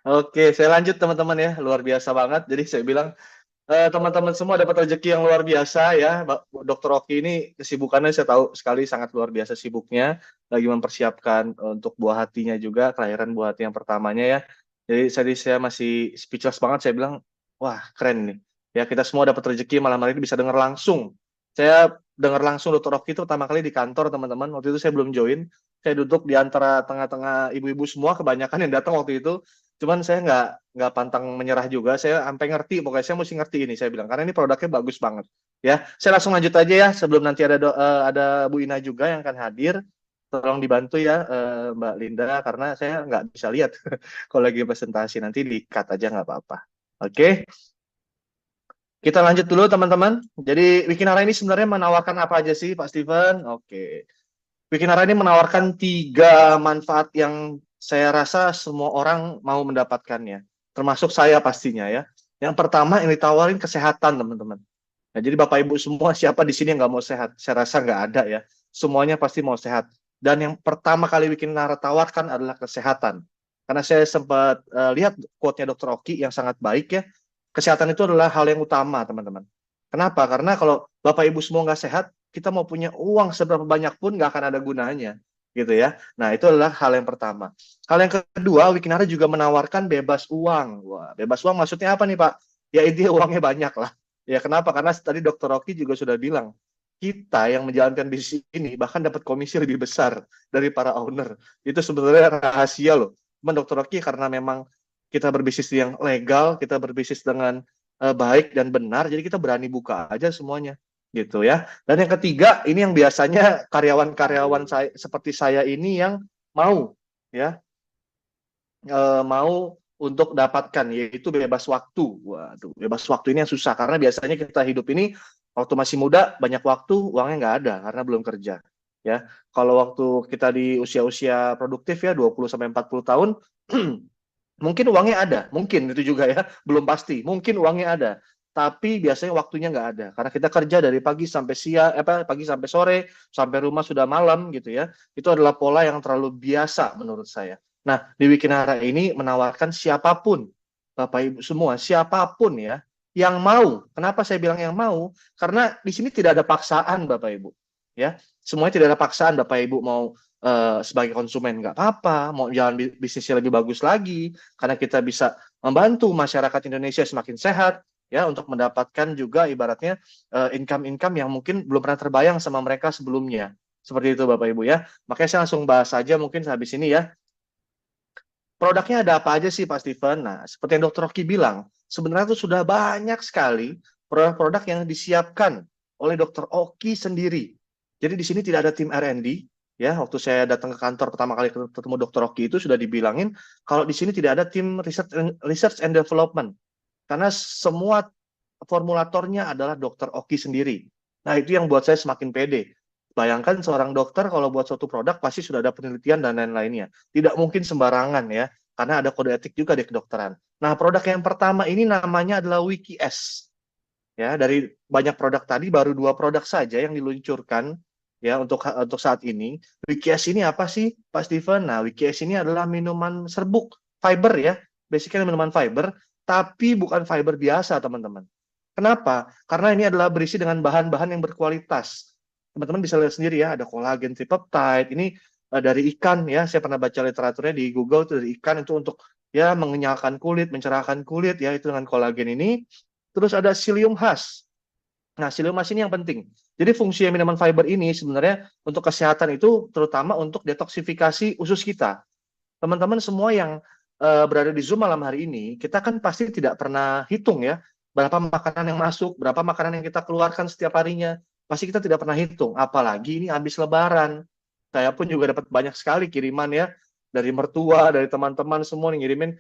Speaker 1: Oke, saya lanjut teman-teman ya, luar biasa banget. Jadi saya bilang teman-teman semua dapat rezeki yang luar biasa ya. Dokter Oki ini kesibukannya saya tahu sekali sangat luar biasa sibuknya, lagi mempersiapkan untuk buah hatinya juga, kelahiran buah hati yang pertamanya ya. Jadi saya masih speechless banget, saya bilang, wah keren nih. Ya kita semua dapat rezeki malam hari ini bisa dengar langsung. Saya dengar langsung Dokter Oki itu pertama kali di kantor teman-teman. Waktu itu saya belum join. Saya duduk di antara tengah-tengah ibu-ibu semua, kebanyakan yang datang waktu itu. Cuman saya nggak pantang menyerah juga. Saya sampai ngerti, pokoknya saya mesti ngerti ini. Saya bilang karena ini produknya bagus banget. Ya, saya langsung lanjut aja ya. Sebelum nanti ada Bu Ina juga yang akan hadir. Tolong dibantu ya Mbak Linda karena saya nggak bisa lihat kalau lagi presentasi. Nanti di-cut aja nggak apa-apa. Oke. Kita lanjut dulu teman-teman. Jadi Wikinara ini sebenarnya menawarkan apa aja sih Pak Steven? Oke. Wikinara ini menawarkan 3 manfaat yang saya rasa semua orang mau mendapatkannya. Termasuk saya pastinya ya. Yang pertama yang ditawarin kesehatan teman-teman. Nah, jadi Bapak Ibu semua siapa di sini yang nggak mau sehat? Saya rasa nggak ada ya. Semuanya pasti mau sehat. Dan yang pertama kali Wikinara tawarkan adalah kesehatan. Karena saya sempat lihat quote-nya Dr. Oki yang sangat baik ya. Kesehatan itu adalah hal yang utama, teman-teman. Kenapa? Karena kalau Bapak Ibu semua nggak sehat, kita mau punya uang seberapa banyak pun nggak akan ada gunanya, gitu ya. Nah, itu adalah hal yang pertama. Hal yang kedua, Wikinara juga menawarkan bebas uang. Wah, bebas uang maksudnya apa nih, Pak? Ya intinya uangnya banyak lah. Ya kenapa? Karena tadi Dr. Oki juga sudah bilang, kita yang menjalankan bisnis ini bahkan dapat komisi lebih besar dari para owner. Itu sebenarnya rahasia loh. Cuman Dr. Oki karena memang kita berbisnis yang legal, kita berbisnis dengan baik dan benar, jadi kita berani buka aja semuanya, gitu ya. Dan yang ketiga, ini yang biasanya karyawan-karyawan saya seperti saya ini yang mau, ya, mau untuk dapatkan, yaitu bebas waktu. Waduh, bebas waktu ini yang susah karena biasanya kita hidup ini waktu masih muda banyak waktu, uangnya nggak ada karena belum kerja. Ya, kalau waktu kita di usia-usia produktif ya 20-40 tahun. Mungkin uangnya ada, mungkin itu juga ya, belum pasti. Mungkin uangnya ada, tapi biasanya waktunya nggak ada. Karena kita kerja dari pagi sampai siang, pagi sampai sore, sampai rumah sudah malam gitu ya. Itu adalah pola yang terlalu biasa menurut saya. Nah, di Wikinara ini menawarkan siapapun, Bapak Ibu semua, siapapun ya, yang mau. Kenapa saya bilang yang mau? Karena di sini tidak ada paksaan, Bapak Ibu. Ya, semuanya tidak ada paksaan. Bapak Ibu mau sebagai konsumen nggak apa-apa, mau jalan bisnisnya lebih bagus lagi, karena kita bisa membantu masyarakat Indonesia semakin sehat, ya, untuk mendapatkan juga ibaratnya income-income yang mungkin belum pernah terbayang sama mereka sebelumnya. Seperti itu Bapak Ibu ya. Makanya saya langsung bahas saja mungkin habis ini ya. Produknya ada apa aja sih Pak Steven? Nah, seperti yang Dr. Oki bilang, sebenarnya itu sudah banyak sekali produk-produk yang disiapkan oleh Dr. Oki sendiri. Jadi di sini tidak ada tim R&D. Ya, waktu saya datang ke kantor pertama kali ketemu Dr. Oki itu sudah dibilangin kalau di sini tidak ada tim research and development. Karena semua formulatornya adalah Dokter Oki sendiri. Nah, itu yang buat saya semakin pede. Bayangkan seorang dokter kalau buat suatu produk pasti sudah ada penelitian dan lain-lainnya. Tidak mungkin sembarangan ya, karena ada kode etik juga di kedokteran. Nah, produk yang pertama ini namanya adalah WikiS. Ya, dari banyak produk tadi baru 2 produk saja yang diluncurkan ya untuk saat ini. WikiS ini apa sih, Pak Steven? Nah, WikiS ini adalah minuman serbuk fiber ya, basically minuman fiber, tapi bukan fiber biasa, teman-teman. Kenapa? Karena ini adalah berisi dengan bahan-bahan yang berkualitas. Teman-teman bisa lihat sendiri ya, ada kolagen tripeptide. Ini dari ikan ya, saya pernah baca literaturnya di Google itu dari ikan itu untuk ya mengenyalkan kulit, mencerahkan kulit ya, itu dengan kolagen ini. Terus ada psyllium husk. Nah, psyllium husk ini yang penting. Jadi fungsi minuman fiber ini sebenarnya untuk kesehatan itu terutama untuk detoksifikasi usus kita. Teman-teman semua yang berada di Zoom malam hari ini, kita kan pasti tidak pernah hitung ya, berapa makanan yang masuk, berapa makanan yang kita keluarkan setiap harinya. Pasti kita tidak pernah hitung, apalagi ini habis Lebaran. Saya pun juga dapat banyak sekali kiriman ya, dari mertua, dari teman-teman semua yang ngirimin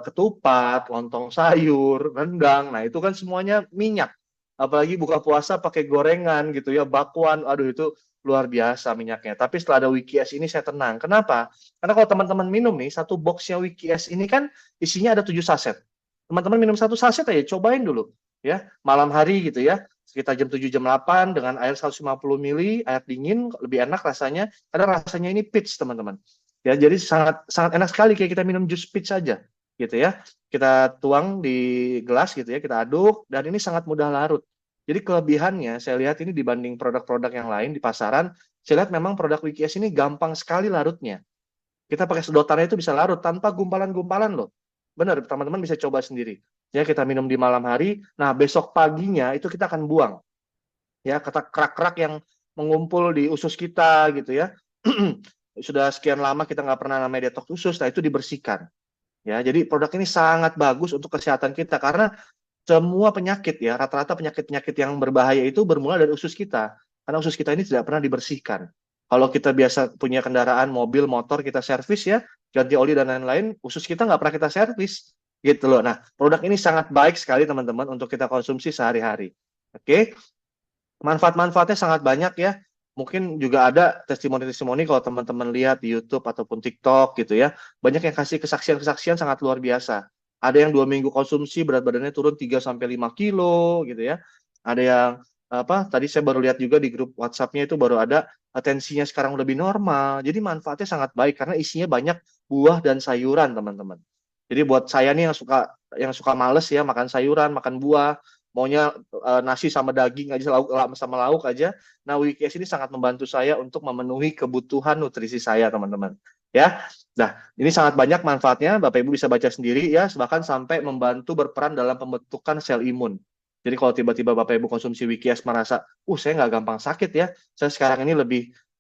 Speaker 1: ketupat, lontong sayur, rendang. Nah, itu kan semuanya minyak. Apalagi buka puasa pakai gorengan gitu ya, bakwan. Aduh, itu luar biasa minyaknya. Tapi setelah ada WikiS ini saya tenang. Kenapa? Karena kalau teman-teman minum nih, satu boxnya WikiS ini kan isinya ada 7 saset. Teman-teman minum 1 saset aja, cobain dulu. Ya, malam hari gitu ya, sekitar jam 7 jam 8 dengan air 150 ml, air dingin, lebih enak rasanya. Karena rasanya ini peach, teman-teman. Ya, jadi sangat enak sekali kayak kita minum jus peach saja, gitu ya. Kita tuang di gelas gitu ya, kita aduk, dan ini sangat mudah larut. Jadi kelebihannya, saya lihat ini dibanding produk-produk yang lain di pasaran, saya lihat memang produk WikiS ini gampang sekali larutnya. Kita pakai sedotannya itu bisa larut tanpa gumpalan-gumpalan loh. Benar, teman-teman bisa coba sendiri. Ya, kita minum di malam hari, nah besok paginya itu kita akan buang. Ya, kata kerak-kerak yang mengumpul di usus kita gitu ya. Sudah sekian lama kita nggak pernah namanya detox usus, nah itu dibersihkan. Ya, jadi produk ini sangat bagus untuk kesehatan kita karena semua penyakit ya, rata-rata penyakit-penyakit yang berbahaya itu bermula dari usus kita. Karena usus kita ini tidak pernah dibersihkan. Kalau kita biasa punya kendaraan, mobil, motor, kita servis ya, ganti oli dan lain-lain, usus kita nggak pernah kita servis. Gitu loh. Nah, produk ini sangat baik sekali teman-teman untuk kita konsumsi sehari-hari. Oke? Manfaat-manfaatnya sangat banyak ya. Mungkin juga ada testimoni-testimoni kalau teman-teman lihat di YouTube ataupun TikTok gitu ya. Banyak yang kasih kesaksian-kesaksian sangat luar biasa. Ada yang 2 minggu konsumsi berat badannya turun 3-5 kilo gitu ya. Ada yang tadi saya baru lihat juga di grup WhatsApp-nya itu baru ada tensinya sekarang lebih normal. Jadi manfaatnya sangat baik karena isinya banyak buah dan sayuran, teman-teman. Jadi buat saya nih yang suka males ya makan sayuran, makan buah, maunya nasi sama daging aja, sama lauk aja. Nah, WikiS ini sangat membantu saya untuk memenuhi kebutuhan nutrisi saya, teman-teman. Ya, nah ini sangat banyak manfaatnya. Bapak Ibu bisa baca sendiri ya, bahkan sampai membantu berperan dalam pembentukan sel imun. Jadi kalau tiba-tiba Bapak Ibu konsumsi WikiS merasa, saya nggak gampang sakit ya, saya sekarang ini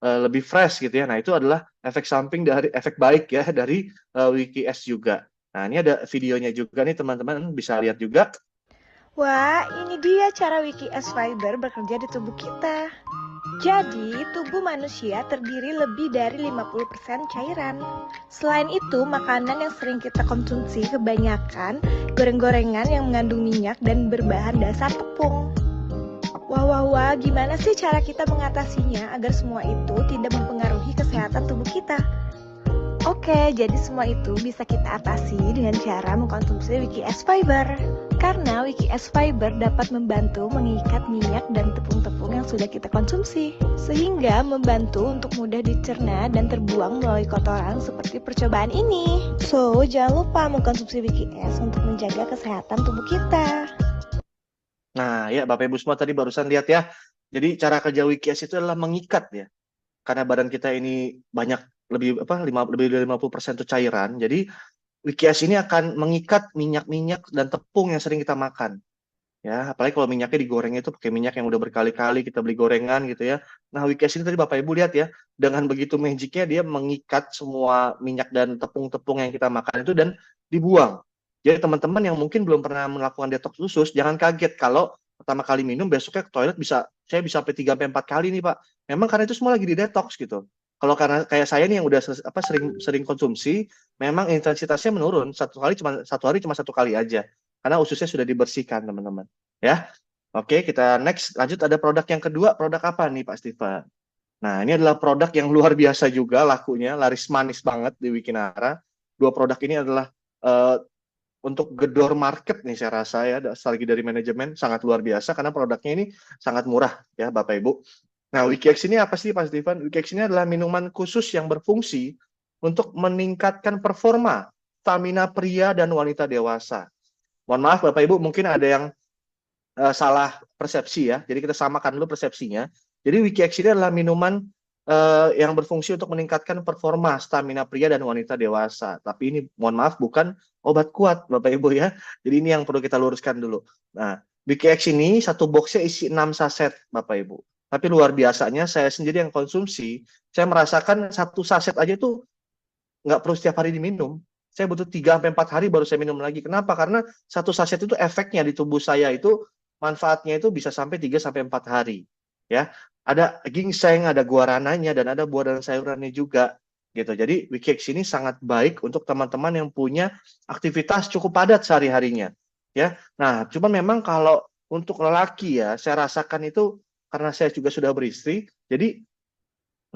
Speaker 1: lebih fresh gitu ya. Nah, itu adalah efek samping dari efek baik ya dari WikiS juga. Nah, ini ada videonya juga nih teman-teman, bisa lihat juga.
Speaker 5: Wah, ini dia cara WikiS Fiber bekerja di tubuh kita. Jadi, tubuh manusia terdiri lebih dari 50% cairan. Selain itu, makanan yang sering kita konsumsi kebanyakan goreng-gorengan yang mengandung minyak dan berbahan dasar tepung. Wah, gimana sih cara kita mengatasinya agar semua itu tidak mempengaruhi kesehatan tubuh kita? Oke, jadi semua itu bisa kita atasi dengan cara mengkonsumsi WikiS Fiber. Karena WikiS Fiber dapat membantu mengikat minyak dan tepung-tepung yang sudah kita konsumsi, sehingga membantu untuk mudah dicerna dan terbuang melalui kotoran seperti percobaan ini. So, jangan lupa mengkonsumsi WikiS untuk menjaga kesehatan tubuh kita.
Speaker 1: Nah, ya Bapak Ibu semua tadi barusan lihat ya. Jadi cara kerja WikiS itu adalah mengikat ya. Karena badan kita ini banyak lebih dari 50% itu cairan. Jadi WikiS ini akan mengikat minyak-minyak dan tepung yang sering kita makan. Ya, apalagi kalau minyaknya digoreng itu pakai minyak yang udah berkali-kali kita beli gorengan gitu ya. Nah, WikiS ini tadi Bapak Ibu lihat ya, dengan begitu magicnya dia mengikat semua minyak dan tepung-tepung yang kita makan itu dan dibuang. Jadi teman-teman yang mungkin belum pernah melakukan detox usus, jangan kaget kalau pertama kali minum besoknya ke toilet saya bisa sampai 3-4 kali nih Pak. Memang karena itu semua lagi di detox gitu. Kalau karena kayak saya nih yang udah sering konsumsi, memang intensitasnya menurun. Satu hari cuma 1 kali aja. karena ususnya sudah dibersihkan, teman-teman. Ya, oke, kita next lanjut. Ada produk yang kedua. Produk apa nih, Pak Steven? Nah, ini adalah produk yang luar biasa juga lakunya, laris manis banget di Wikinara. Dua produk ini adalah untuk gedor market nih, saya rasa ya, strategi dari manajemen sangat luar biasa karena produknya ini sangat murah ya, Bapak Ibu. Nah, WikiX ini apa sih, Pak Steven? WikiX ini adalah minuman khusus yang berfungsi untuk meningkatkan performa stamina pria dan wanita dewasa. Mohon maaf Bapak Ibu, mungkin ada yang salah persepsi ya. Jadi kita samakan dulu persepsinya. Jadi WikiX ini adalah minuman yang berfungsi untuk meningkatkan performa stamina pria dan wanita dewasa. Tapi ini mohon maaf bukan obat kuat Bapak Ibu ya. Jadi ini yang perlu kita luruskan dulu. Nah, WikiX ini satu boxnya isi 6 saset Bapak Ibu. Tapi luar biasanya saya sendiri yang konsumsi, saya merasakan satu saset aja tuh nggak perlu setiap hari diminum. Saya butuh 3-4 hari baru saya minum lagi. Kenapa? Karena satu saset itu efeknya di tubuh saya itu, manfaatnya itu bisa sampai 3-4 hari. Ya, ada ginseng, ada guarananya, dan ada buah dan sayurannya juga. Gitu. Jadi WikiX ini sangat baik untuk teman-teman yang punya aktivitas cukup padat sehari-harinya. Ya, nah, cuman memang kalau untuk lelaki ya, saya rasakan itu karena saya juga sudah beristri, jadi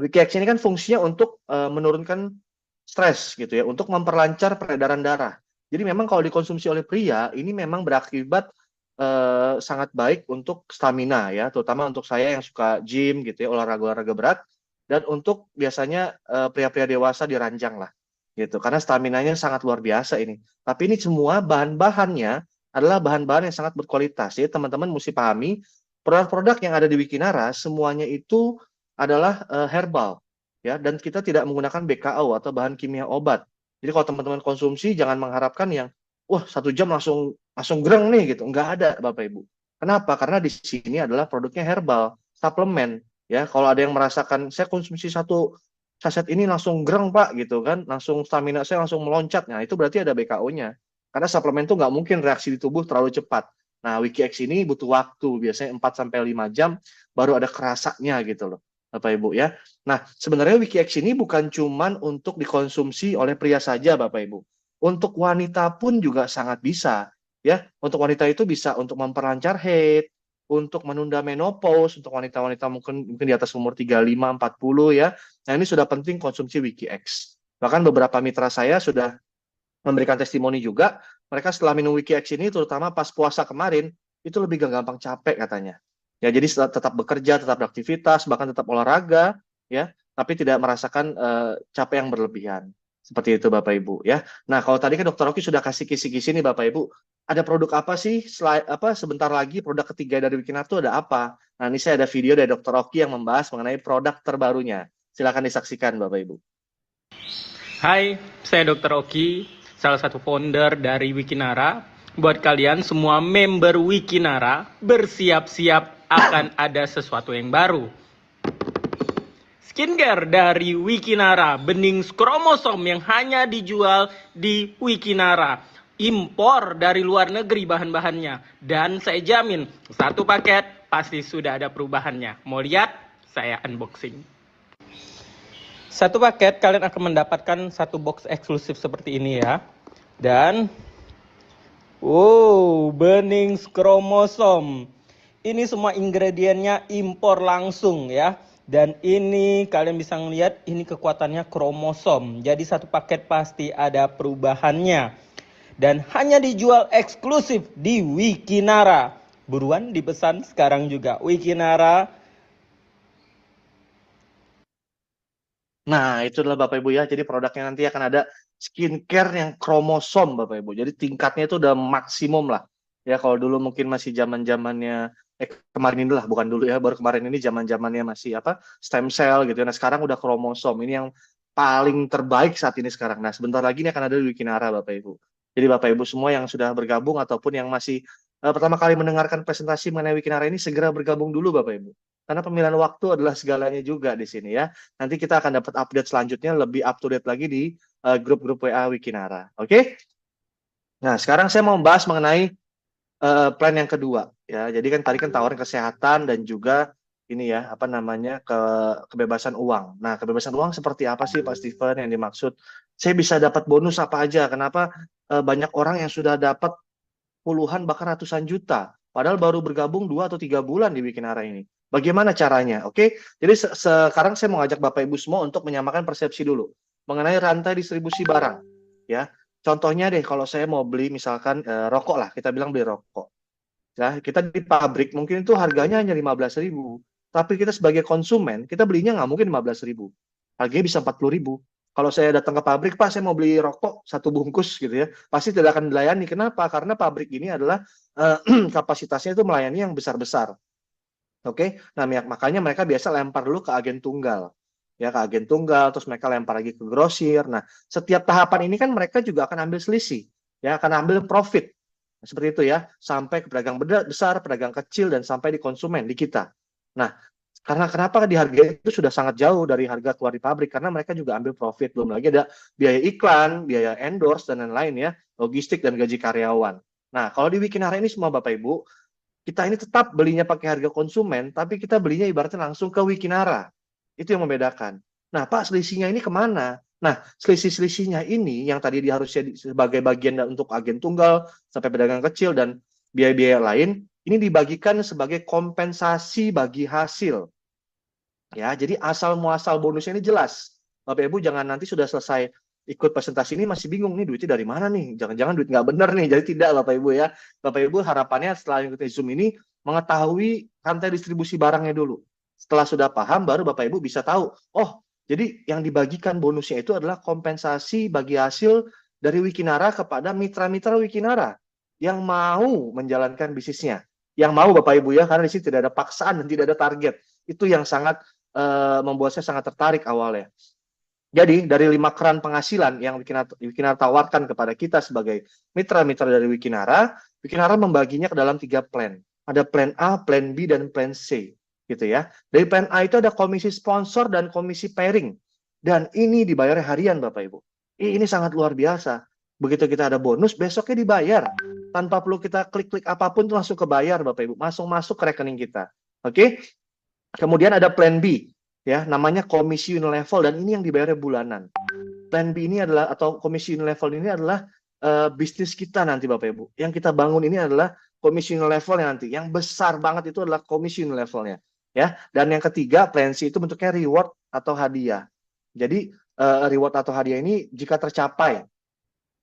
Speaker 1: WikiX ini kan fungsinya untuk menurunkan stres gitu ya, untuk memperlancar peredaran darah. Jadi memang kalau dikonsumsi oleh pria, ini memang berakibat sangat baik untuk stamina ya, terutama untuk saya yang suka gym gitu ya, olahraga-olahraga berat, dan untuk biasanya pria-pria dewasa diranjang lah gitu, karena staminanya sangat luar biasa ini. Tapi ini semua bahan-bahannya adalah bahan-bahan yang sangat berkualitas ya, teman-teman mesti pahami. Produk-produk yang ada di Wikinara semuanya itu adalah herbal ya, dan kita tidak menggunakan BKO atau bahan kimia obat. Jadi kalau teman-teman konsumsi jangan mengharapkan yang wah 1 jam langsung greng nih gitu. Nggak ada Bapak Ibu. Kenapa? Karena di sini adalah produknya herbal, suplemen ya. Kalau ada yang merasakan saya konsumsi 1 saset ini langsung greng Pak gitu kan, langsung stamina saya langsung meloncat. Nah, itu berarti ada BKO-nya. Karena suplemen itu nggak mungkin reaksi di tubuh terlalu cepat. Nah, WikiX ini butuh waktu, biasanya 4-5 jam baru ada kerasanya gitu loh, Bapak Ibu ya. Nah, sebenarnya WikiX ini bukan cuman untuk dikonsumsi oleh pria saja, Bapak Ibu. Untuk wanita pun juga sangat bisa ya. Untuk wanita itu bisa untuk memperlancar haid, untuk menunda menopause, untuk wanita-wanita mungkin di atas umur 35, 40 ya. Nah, ini sudah penting konsumsi WikiX. Bahkan beberapa mitra saya sudah memberikan testimoni juga, mereka setelah minum WikiX ini, terutama pas puasa kemarin, itu lebih gampang capek katanya. Ya, jadi tetap bekerja, tetap beraktivitas, bahkan tetap olahraga, ya, tapi tidak merasakan capek yang berlebihan. Seperti itu Bapak Ibu ya. Nah, kalau tadi kan Dr. Oki sudah kasih kisi-kisi nih Bapak Ibu. Ada produk apa sih? Sebentar lagi produk ketiga dari Wikinara itu ada apa? Nah, ini saya ada video dari Dr. Oki yang membahas mengenai produk terbarunya. Silakan disaksikan Bapak Ibu.
Speaker 3: Hai, saya Dr. Oki, salah satu founder dari Wikinara. Buat kalian semua member Wikinara, bersiap-siap akan ada sesuatu yang baru. Skincare dari Wikinara, bening kromosom yang hanya dijual di Wikinara. Impor dari luar negeri bahan-bahannya. Dan saya jamin, 1 paket pasti sudah ada perubahannya. Mau lihat? Saya unboxing. 1 paket kalian akan mendapatkan 1 box eksklusif seperti ini ya. Dan bening kromosom. Ini semua ingredientnya impor langsung ya. Dan ini kalian bisa ngelihat ini kekuatannya kromosom. Jadi 1 paket pasti ada perubahannya. Dan hanya dijual eksklusif di Wikinara. Buruan dipesan sekarang juga. Wikinara.
Speaker 1: Nah, itu adalah Bapak Ibu ya. Jadi produknya nanti akan ada skincare yang kromosom Bapak Ibu. Jadi tingkatnya itu udah maksimum lah. Ya, kalau dulu mungkin masih zaman-zamannya kemarin inilah, bukan dulu ya, baru kemarin ini zaman-zamannya masih stem cell gitu. Nah, sekarang udah kromosom. Ini yang paling terbaik saat ini sekarang. Nah, sebentar lagi ini akan ada di Wikinara Bapak Ibu. Jadi Bapak Ibu semua yang sudah bergabung ataupun yang masih pertama kali mendengarkan presentasi mengenai Wikinara ini, segera bergabung dulu Bapak Ibu. Karena pemilihan waktu adalah segalanya juga di sini ya. Nanti kita akan dapat update selanjutnya lebih up to date lagi di grup-grup WA Wikinara. Oke? Nah, sekarang saya mau membahas mengenai plan yang kedua ya. Jadi kan tadi kan tawaran kesehatan dan juga ini ya, kebebasan uang. Nah, kebebasan uang seperti apa sih Pak Steven yang dimaksud? Saya bisa dapat bonus apa aja? Kenapa banyak orang yang sudah dapat puluhan bahkan ratusan juta. Padahal baru bergabung 2 atau 3 bulan di Wikinara ini. Bagaimana caranya? Oke, jadi sekarang saya mau ngajak Bapak Ibu semua untuk menyamakan persepsi dulu mengenai rantai distribusi barang. Ya, contohnya deh kalau saya mau beli misalkan rokok lah, kita bilang beli rokok. Ya, kita di pabrik mungkin itu harganya hanya 15.000, tapi kita sebagai konsumen kita belinya nggak mungkin 15.000, harganya bisa 40.000. Kalau saya datang ke pabrik, Pak, saya mau beli rokok 1 bungkus gitu ya, pasti tidak akan dilayani. Kenapa? Karena pabrik ini adalah kapasitasnya itu melayani yang besar-besar. Oke, nah makanya mereka biasa lempar dulu ke agen tunggal, ya ke agen tunggal, terus mereka lempar lagi ke grosir. Nah, setiap tahapan ini kan mereka juga akan ambil selisih, ya akan ambil profit. Seperti itu ya, sampai ke pedagang besar, pedagang kecil, dan sampai di konsumen, di kita. Nah, karena kenapa di harga itu sudah sangat jauh dari harga keluar di pabrik, karena mereka juga ambil profit, belum lagi ada biaya iklan, biaya endorse, dan lain-lain ya, logistik dan gaji karyawan. Nah, kalau di Wikinara ini semua Bapak Ibu, kita ini tetap belinya pakai harga konsumen, tapi kita belinya ibaratnya langsung ke Wikinara. Itu yang membedakan. Nah, Pak, selisihnya ini kemana? Nah, selisih-selisihnya ini yang tadi harusnya sebagai bagian untuk agen tunggal sampai pedagang kecil dan biaya-biaya lain, ini dibagikan sebagai kompensasi bagi hasil. Ya, jadi asal muasal bonusnya ini jelas. Bapak Ibu jangan nanti sudah selesai ikut presentasi ini masih bingung nih duitnya dari mana nih? Jangan-jangan duit nggak benar nih. Jadi tidak Bapak Ibu ya. Bapak Ibu harapannya setelah ikut Zoom ini mengetahui rantai distribusi barangnya dulu. Setelah sudah paham baru Bapak Ibu bisa tahu, oh jadi yang dibagikan bonusnya itu adalah kompensasi bagi hasil dari Wikinara kepada mitra-mitra Wikinara yang mau menjalankan bisnisnya. Yang mau Bapak Ibu ya, karena di sini tidak ada paksaan dan tidak ada target. Itu yang sangat membuat saya sangat tertarik awalnya. Jadi dari 5 keran penghasilan yang Wikinara tawarkan kepada kita sebagai mitra-mitra dari Wikinara, Wikinara membaginya ke dalam 3 plan. Ada plan A, plan B, dan plan C. Gitu ya. Dari plan A itu ada komisi sponsor dan komisi pairing. Dan ini dibayar harian Bapak Ibu. Ini sangat luar biasa. Begitu kita ada bonus, besoknya dibayar. Tanpa perlu kita klik-klik apapun, itu langsung kebayar Bapak Ibu. Masuk ke rekening kita. Oke? Kemudian ada plan B. Ya, namanya komisi unilevel dan ini yang dibayar bulanan. Plan B ini adalah atau komisi unilevel ini adalah bisnis kita nanti Bapak Ibu. Yang kita bangun ini adalah komisi unilevel nanti. Yang besar banget itu adalah komisi unilevelnya. Ya, dan yang ketiga plan C itu bentuknya reward atau hadiah. Jadi reward atau hadiah ini jika tercapai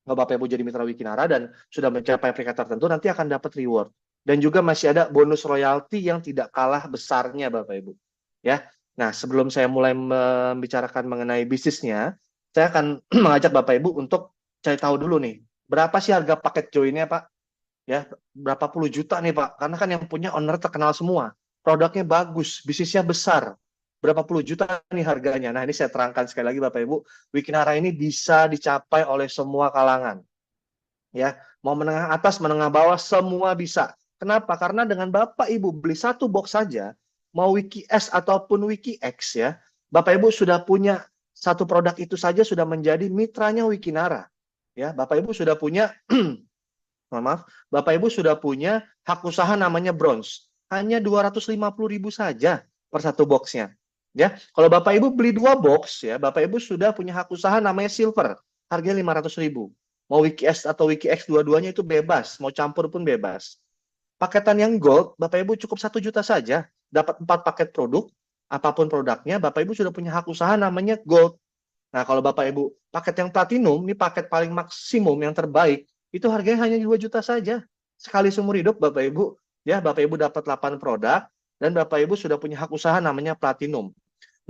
Speaker 1: Bapak Ibu jadi mitra Wikinara dan sudah mencapai peringkat tertentu nanti akan dapat reward. Dan juga masih ada bonus royalti yang tidak kalah besarnya Bapak Ibu. Ya. Nah, sebelum saya mulai membicarakan mengenai bisnisnya, saya akan mengajak Bapak Ibu untuk cari tahu dulu nih, berapa sih harga paket joinnya, Pak? Ya, berapa puluh juta nih, Pak? Karena kan yang punya owner terkenal semua. Produknya bagus, bisnisnya besar. Berapa puluh juta nih harganya? Nah, ini saya terangkan sekali lagi Bapak Ibu, Wikinara ini bisa dicapai oleh semua kalangan. Ya, mau menengah atas, menengah bawah, semua bisa. Kenapa? Karena dengan Bapak Ibu beli 1 box saja, mau Wiki S ataupun Wiki X ya, Bapak Ibu sudah punya 1 produk itu saja sudah menjadi mitranya Wikinara. Ya, Bapak Ibu sudah punya maaf, Bapak Ibu sudah punya hak usaha namanya bronze. Hanya 250.000 saja per 1 boxnya. Ya, kalau Bapak Ibu beli 2 box ya, Bapak Ibu sudah punya hak usaha namanya silver. Harganya 500.000. Mau Wiki S atau Wiki X dua-duanya itu bebas, mau campur pun bebas. Paketan yang gold, Bapak Ibu cukup 1 juta saja, dapat 4 paket produk, apapun produknya, Bapak Ibu sudah punya hak usaha namanya gold. Nah, kalau Bapak Ibu paket yang platinum, ini paket paling maksimum yang terbaik, itu harganya hanya 2 juta saja. Sekali seumur hidup Bapak Ibu, ya Bapak Ibu dapat 8 produk, dan Bapak Ibu sudah punya hak usaha namanya platinum.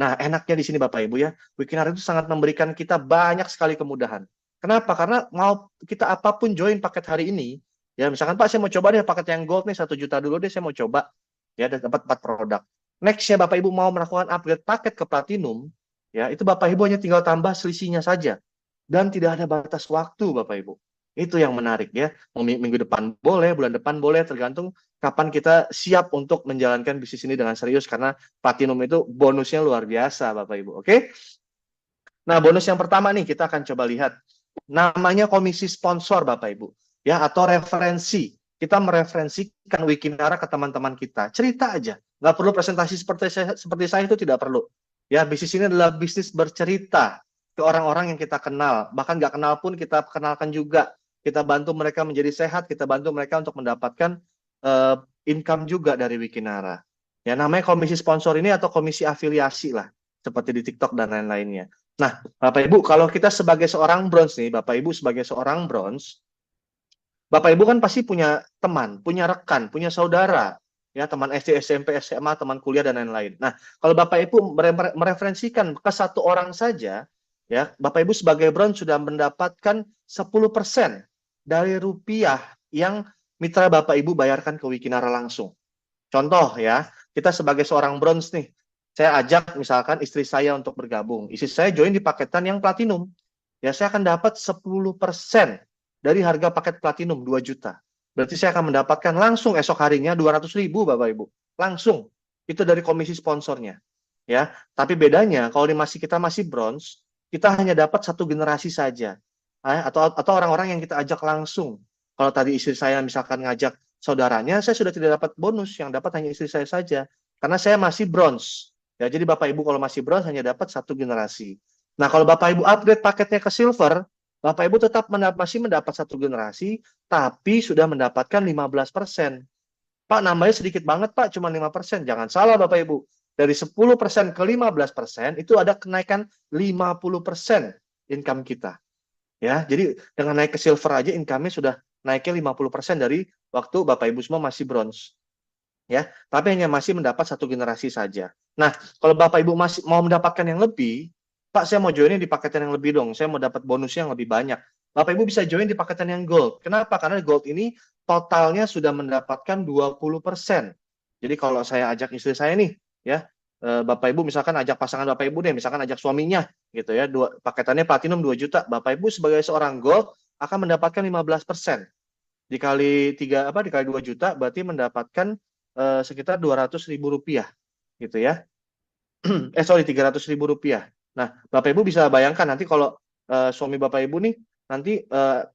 Speaker 1: Nah, enaknya di sini Bapak Ibu ya, Wikinara itu sangat memberikan kita banyak sekali kemudahan. Kenapa? Karena mau kita apapun join paket hari ini, ya, misalkan Pak saya mau coba deh paket yang gold nih 1 juta dulu deh saya mau coba. Ya, dan dapat 4 produk. Next-nya Bapak Ibu mau melakukan upgrade paket ke platinum, ya, itu Bapak Ibu hanya tinggal tambah selisihnya saja. Dan tidak ada batas waktu Bapak Ibu. Itu yang menarik ya. Minggu depan boleh, bulan depan boleh, tergantung kapan kita siap untuk menjalankan bisnis ini dengan serius karena platinum itu bonusnya luar biasa Bapak Ibu. Oke? Nah, bonus yang pertama nih kita akan coba lihat. Namanya komisi sponsor Bapak Ibu. Ya, atau referensi. Kita mereferensikan Wikinara ke teman-teman kita. Cerita aja. Nggak perlu presentasi seperti saya itu tidak perlu. Ya, bisnis ini adalah bisnis bercerita ke orang-orang yang kita kenal. Bahkan nggak kenal pun kita kenalkan juga. kita bantu mereka menjadi sehat, kita bantu mereka untuk mendapatkan income juga dari Wikinara. Ya, namanya komisi sponsor ini atau komisi afiliasi lah, seperti di TikTok dan lain-lainnya. Nah, Bapak Ibu, kalau kita sebagai seorang bronze nih, Bapak Ibu sebagai seorang bronze, Bapak Ibu kan pasti punya teman, punya rekan, punya saudara, ya teman SD, SMP, SMA, teman kuliah dan lain-lain. Nah, kalau Bapak Ibu mereferensikan ke satu orang saja, ya Bapak Ibu sebagai bronze sudah mendapatkan 10% dari rupiah yang mitra Bapak Ibu bayarkan ke Wikinara langsung. Contoh ya, kita sebagai seorang bronze nih, saya ajak misalkan istri saya untuk bergabung. Istri saya join di paketan yang platinum. Ya, saya akan dapat 10% dari harga paket platinum 2 juta. Berarti saya akan mendapatkan langsung esok harinya 200.000 Bapak Ibu. Langsung. Itu dari komisi sponsornya. Ya, tapi bedanya kalau kita masih bronze, kita hanya dapat 1 generasi saja. Atau orang-orang yang kita ajak langsung. Kalau tadi istri saya misalkan ngajak saudaranya, saya sudah tidak dapat bonus, yang dapat hanya istri saya saja. Karena saya masih bronze. Ya, jadi Bapak Ibu kalau masih bronze hanya dapat 1 generasi. Nah, kalau Bapak Ibu upgrade paketnya ke silver, Bapak Ibu tetap masih mendapat 1 generasi, tapi sudah mendapatkan 15%. Pak, nambahnya sedikit banget Pak, cuma 5%. Jangan salah Bapak Ibu. Dari 10% ke 15%, itu ada kenaikan 50% income kita. Ya, jadi dengan naik ke silver aja income-nya sudah naiknya 50% dari waktu Bapak Ibu semua masih bronze. Ya, tapi hanya masih mendapat 1 generasi saja. Nah, kalau Bapak Ibu masih mau mendapatkan yang lebih, Pak, saya mau joinnya di paketan yang lebih dong. Saya mau dapat bonusnya yang lebih banyak. Bapak Ibu bisa join di paketan yang gold. Kenapa? Karena gold ini totalnya sudah mendapatkan 20%. Jadi kalau saya ajak istri saya nih, ya, Bapak Ibu misalkan ajak pasangan Bapak Ibu deh, misalkan ajak suaminya, gitu ya, paketannya platinum 2 juta. Bapak Ibu sebagai seorang gold akan mendapatkan 15%. Dikali 2 juta, berarti mendapatkan sekitar 200.000 rupiah, gitu ya. 300.000 rupiah. Nah, Bapak Ibu bisa bayangkan nanti kalau suami Bapak Ibu nih nanti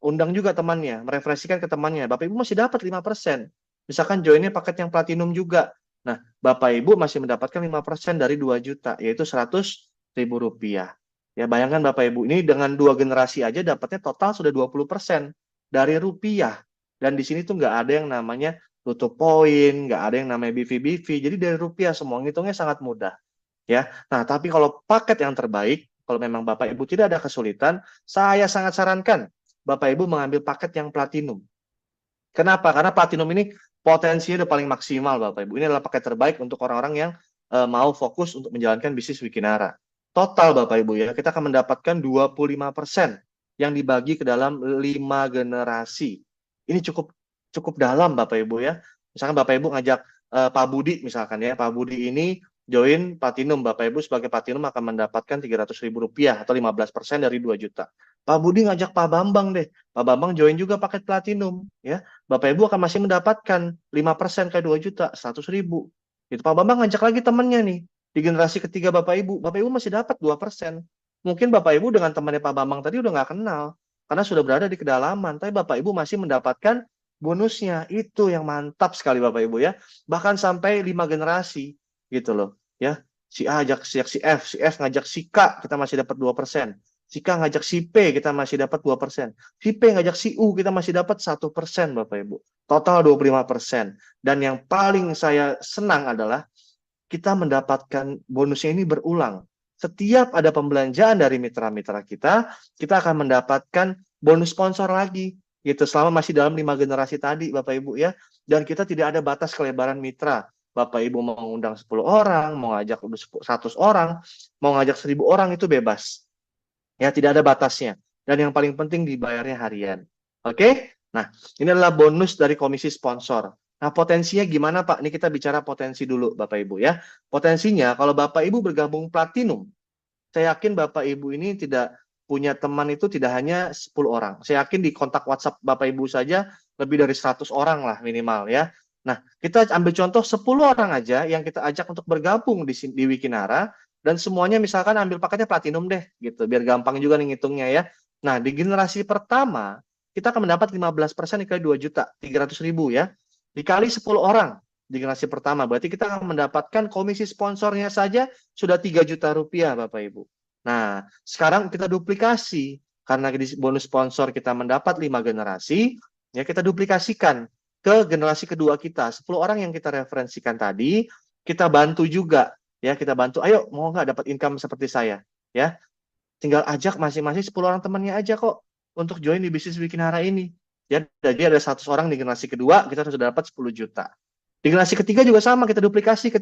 Speaker 1: undang juga temannya, mereferensikan ke temannya. Bapak Ibu masih dapat 5%. Misalkan joinnya paket yang platinum juga. Nah, Bapak Ibu masih mendapatkan 5% dari 2 juta, yaitu 100.000 rupiah. Ya, bayangkan Bapak Ibu, ini dengan 2 generasi aja dapatnya total sudah 20% dari rupiah. Dan di sini tuh nggak ada yang namanya tutup poin, nggak ada yang namanya BV-BV. Jadi dari rupiah semua, ngitungnya sangat mudah. Ya, nah tapi kalau paket yang terbaik, kalau memang Bapak Ibu tidak ada kesulitan, saya sangat sarankan Bapak Ibu mengambil paket yang platinum. Kenapa? Karena platinum ini potensinya udah paling maksimal Bapak Ibu. Ini adalah paket terbaik untuk orang-orang yang mau fokus untuk menjalankan bisnis Wikinara. Total Bapak Ibu ya, kita akan mendapatkan 25% yang dibagi ke dalam 5 generasi. Ini cukup dalam Bapak Ibu ya. Misalkan Bapak Ibu ngajak Pak Budi misalkan ya, Pak Budi ini join platinum, Bapak Ibu sebagai platinum akan mendapatkan 300.000 rupiah atau 15% dari 2 juta. Pak Budi ngajak Pak Bambang deh, Pak Bambang join juga paket platinum, ya. Bapak Ibu akan masih mendapatkan 5% kayak 2 juta, 100.000. Gitu. Pak Bambang ngajak lagi temannya nih, di generasi ketiga Bapak Ibu masih dapat 2%. Mungkin Bapak Ibu dengan temannya Pak Bambang tadi udah nggak kenal, karena sudah berada di kedalaman, tapi Bapak Ibu masih mendapatkan bonusnya. Itu yang mantap sekali Bapak Ibu ya. Bahkan sampai 5 generasi. Gitu loh ya, si A ngajak si F ngajak si K, kita masih dapat 2%, si K ngajak si P, kita masih dapat 2%, si P ngajak si U, kita masih dapat 1% Bapak Ibu, total 25%. Dan yang paling saya senang adalah kita mendapatkan bonusnya ini berulang. Setiap ada pembelanjaan dari mitra-mitra kita akan mendapatkan bonus sponsor lagi gitu, selama masih dalam 5 generasi tadi Bapak Ibu ya. Dan kita tidak ada batas kelebaran mitra. Bapak Ibu mau mengundang 10 orang, mau ngajak 100 orang, mau ngajak 1000 orang, itu bebas. Ya, tidak ada batasnya. Dan yang paling penting dibayarnya harian. Oke? Nah, ini adalah bonus dari komisi sponsor. Nah, potensinya gimana Pak? Ini kita bicara potensi dulu Bapak Ibu ya. Potensinya kalau Bapak Ibu bergabung platinum, saya yakin Bapak Ibu ini tidak punya teman itu tidak hanya 10 orang. Saya yakin di kontak WhatsApp Bapak Ibu saja lebih dari 100 orang lah minimal ya. Nah, kita ambil contoh 10 orang aja yang kita ajak untuk bergabung di Wikinara, dan semuanya misalkan ambil paketnya platinum deh, gitu, biar gampang juga nih ngitungnya ya. Nah, di generasi pertama, kita akan mendapat 15% dikali 2 juta, 300.000 ya. Dikali 10 orang di generasi pertama, berarti kita akan mendapatkan komisi sponsornya saja sudah 3 juta rupiah Bapak Ibu. Nah, sekarang kita duplikasi. karena di bonus sponsor kita mendapat 5 generasi, ya kita duplikasikan ke generasi kedua kita. 10 orang yang kita referensikan tadi, kita bantu juga, ya kita bantu. Ayo, mau nggak dapat income seperti saya, ya? Tinggal ajak masing-masing 10 orang temannya aja kok untuk join di bisnis Wikinara ini. Ya, jadi ada 100 orang di generasi kedua, kita sudah dapat 10 juta. Di generasi ketiga juga sama, kita duplikasi ke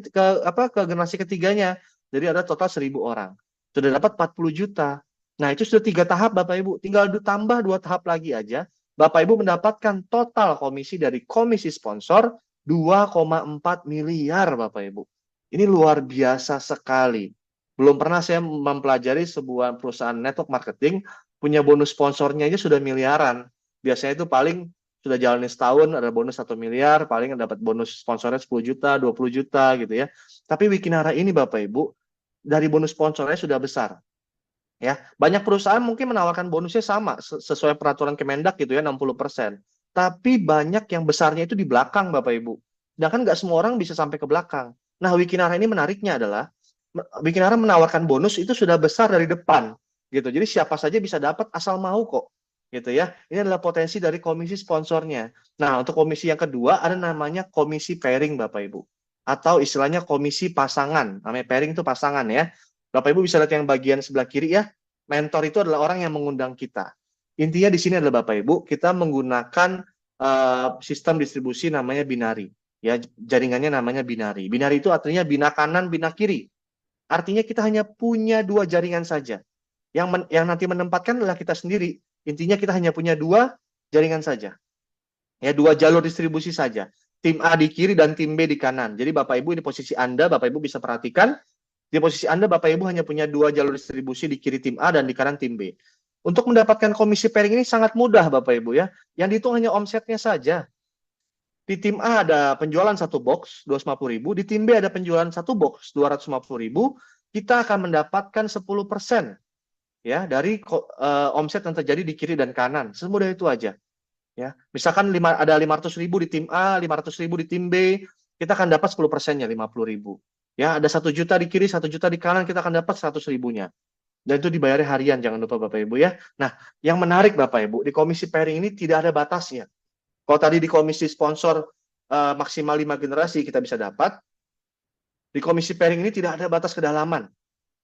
Speaker 1: generasi ketiganya. Jadi ada total 1.000 orang. Sudah dapat 40 juta. Nah, itu sudah 3 tahap Bapak Ibu. Tinggal tambah 2 tahap lagi aja. Bapak Ibu mendapatkan total komisi dari komisi sponsor 2,4 miliar Bapak Ibu. Ini luar biasa sekali. Belum pernah saya mempelajari sebuah perusahaan network marketing punya bonus sponsornya aja sudah miliaran. Biasanya itu paling sudah jalanin setahun ada bonus 1 miliar, paling dapat bonus sponsornya 10 juta, 20 juta gitu ya. Tapi Wikinara ini Bapak Ibu, dari bonus sponsornya sudah besar. Ya, banyak perusahaan mungkin menawarkan bonusnya sama sesuai peraturan Kemendak gitu ya 60%. Tapi banyak yang besarnya itu di belakang Bapak Ibu. Sedangkan nggak semua orang bisa sampai ke belakang. Nah, Wikinara ini menariknya adalah Wikinara menawarkan bonus itu sudah besar dari depan gitu. Jadi siapa saja bisa dapat asal mau kok. Gitu ya. Ini adalah potensi dari komisi sponsornya. Nah, untuk komisi yang kedua ada namanya komisi pairing Bapak Ibu. Atau istilahnya komisi pasangan. Namanya pairing itu pasangan ya. Bapak Ibu bisa lihat yang bagian sebelah kiri ya. Mentor itu adalah orang yang mengundang kita. Intinya di sini adalah Bapak Ibu, kita menggunakan sistem distribusi namanya binari. Ya, jaringannya namanya binari. Binari itu artinya bina kanan, bina kiri. Artinya kita hanya punya 2 jaringan saja. Yang nanti menempatkan adalah kita sendiri. Intinya kita hanya punya 2 jaringan saja. Ya, 2 jalur distribusi saja. Tim A di kiri dan tim B di kanan. Jadi Bapak Ibu ini posisi Anda, Bapak Ibu bisa perhatikan. Di posisi Anda, Bapak Ibu hanya punya 2 jalur distribusi di kiri tim A dan di kanan tim B. Untuk mendapatkan komisi pairing ini sangat mudah Bapak Ibu ya. Yang dihitung hanya omsetnya saja. Di tim A ada penjualan 1 box 250.000, di tim B ada penjualan 1 box 250.000, kita akan mendapatkan 10% ya dari omset yang terjadi di kiri dan kanan. Semudah itu aja. Ya, misalkan ada 500.000 di tim A, 500.000 di tim B, kita akan dapat 10%-nya 50.000. Ya, ada 1 juta di kiri, 1 juta di kanan, kita akan dapat 100.000-nya. Dan itu dibayarnya harian, jangan lupa Bapak Ibu ya. Nah, yang menarik Bapak Ibu, di komisi pairing ini tidak ada batasnya. Kalau tadi di komisi sponsor maksimal 5 generasi kita bisa dapat, di komisi pairing ini tidak ada batas kedalaman.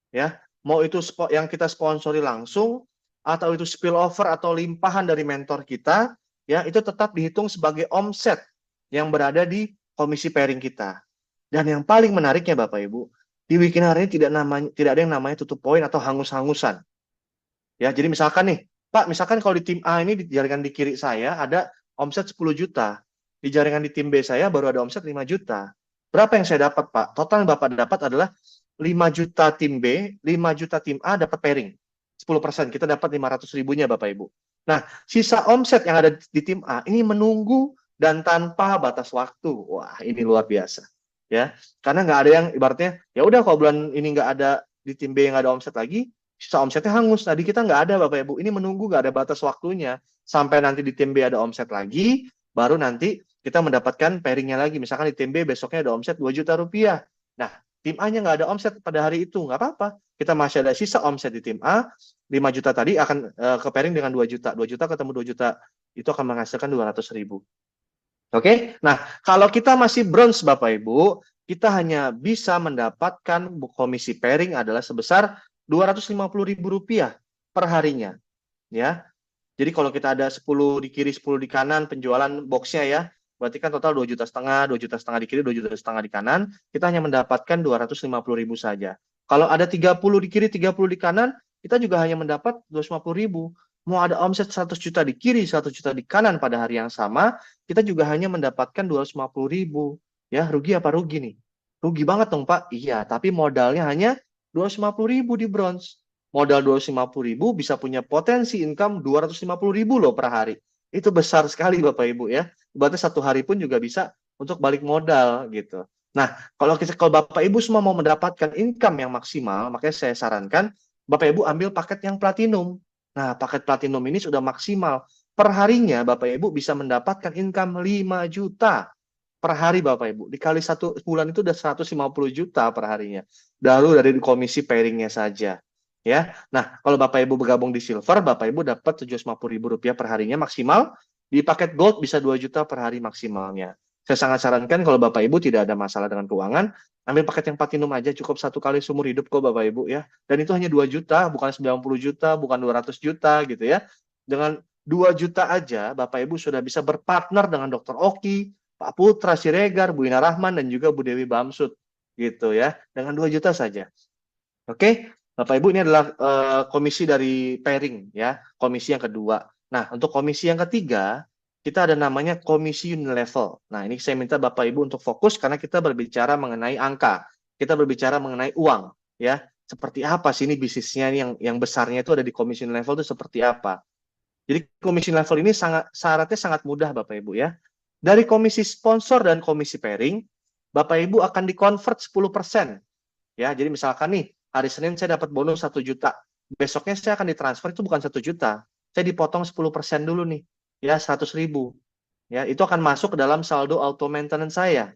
Speaker 1: Ya, mau itu yang kita sponsori langsung, atau itu spillover atau limpahan dari mentor kita, ya itu tetap dihitung sebagai omset yang berada di komisi pairing kita. Dan yang paling menariknya Bapak Ibu, di Wikinara ini tidak ada yang namanya tutup poin atau hangus-hangusan. Ya, jadi misalkan nih, Pak, misalkan kalau di tim A ini di jaringan di kiri saya ada omset 10 juta. Di jaringan di tim B saya baru ada omset 5 juta. Berapa yang saya dapat, Pak? Total yang Bapak dapat adalah 5 juta tim B, 5 juta tim A dapat pairing. 10%, kita dapat 500.000-nya Bapak Ibu. Nah, sisa omset yang ada di tim A ini menunggu dan tanpa batas waktu. Wah, ini luar biasa. Ya, karena nggak ada yang ibaratnya, ya udah kalau bulan ini nggak ada di tim B yang nggak ada omset lagi, sisa omsetnya hangus. Nah, di kita nggak ada Bapak Ibu. Ini menunggu nggak ada batas waktunya. Sampai nanti di tim B ada omset lagi, baru nanti kita mendapatkan pairingnya lagi. Misalkan di tim B besoknya ada omset 2 juta rupiah. Nah, tim A-nya nggak ada omset pada hari itu, nggak apa-apa. Kita masih ada sisa omset di tim A, 5 juta tadi akan ke pairing dengan 2 juta. 2 juta ketemu 2 juta, itu akan menghasilkan 200.000. Oke, nah kalau kita masih bronze Bapak Ibu, kita hanya bisa mendapatkan komisi pairing adalah sebesar Rp250.000 per harinya. Ya, jadi kalau kita ada 10 di kiri, 10 di kanan penjualan boxnya ya, berarti kan total 2,5 juta, 2,5 juta di kiri, 2,5 juta di kanan, kita hanya mendapatkan 250.000 saja. Kalau ada 30 di kiri, 30 di kanan, kita juga hanya mendapat 250.000. Mau ada omset 100 juta di kiri, 100 juta di kanan pada hari yang sama, kita juga hanya mendapatkan 250.000. Ya, rugi apa rugi nih? Rugi banget dong Pak. Iya, tapi modalnya hanya 250.000 di bronze. Modal 250.000 bisa punya potensi income 250.000 loh per hari. Itu besar sekali Bapak Ibu ya. Berarti 1 hari pun juga bisa untuk balik modal gitu. Nah, kalau Bapak Ibu semua mau mendapatkan income yang maksimal, makanya saya sarankan Bapak Ibu ambil paket yang platinum. Nah, paket platinum ini sudah maksimal. Per harinya Bapak Ibu bisa mendapatkan income 5 juta per hari Bapak Ibu. Dikali 1 bulan itu udah 150 juta per harinya. Lalu dari komisi pairingnya saja. Ya. Nah, kalau Bapak Ibu bergabung di Silver, Bapak Ibu dapat Rp750.000 per harinya maksimal. Di paket Gold bisa 2 juta per hari maksimalnya. Saya sangat sarankan kalau Bapak Ibu tidak ada masalah dengan keuangan, ambil paket yang Platinum aja, cukup 1 kali seumur hidup kok Bapak Ibu ya. Dan itu hanya 2 juta, bukan 90 juta, bukan 200 juta gitu ya. Dengan 2 juta aja, Bapak Ibu sudah bisa berpartner dengan Dr. Oki, Pak Putra Siregar, Bu Ina Rahman, dan juga Bu Dewi Bamsud gitu ya. Dengan 2 juta saja. Oke, Bapak Ibu, ini adalah komisi dari pairing ya, komisi yang kedua. Nah, untuk komisi yang ketiga, kita ada namanya komisi unilevel. Nah, ini saya minta Bapak Ibu untuk fokus karena kita berbicara mengenai angka, kita berbicara mengenai uang ya. Seperti apa sih ini bisnisnya ini yang besarnya itu ada di komisi unilevel itu seperti apa? Jadi komisi unilevel ini syaratnya sangat mudah Bapak Ibu ya. Dari komisi sponsor dan komisi pairing, Bapak Ibu akan di-convert 10%. Ya, jadi misalkan nih, hari Senin saya dapat bonus 1 juta. Besoknya saya akan ditransfer itu bukan 1 juta. Saya dipotong 10% dulu nih. Ya, 100.000. Ya, itu akan masuk ke dalam saldo auto maintenance saya.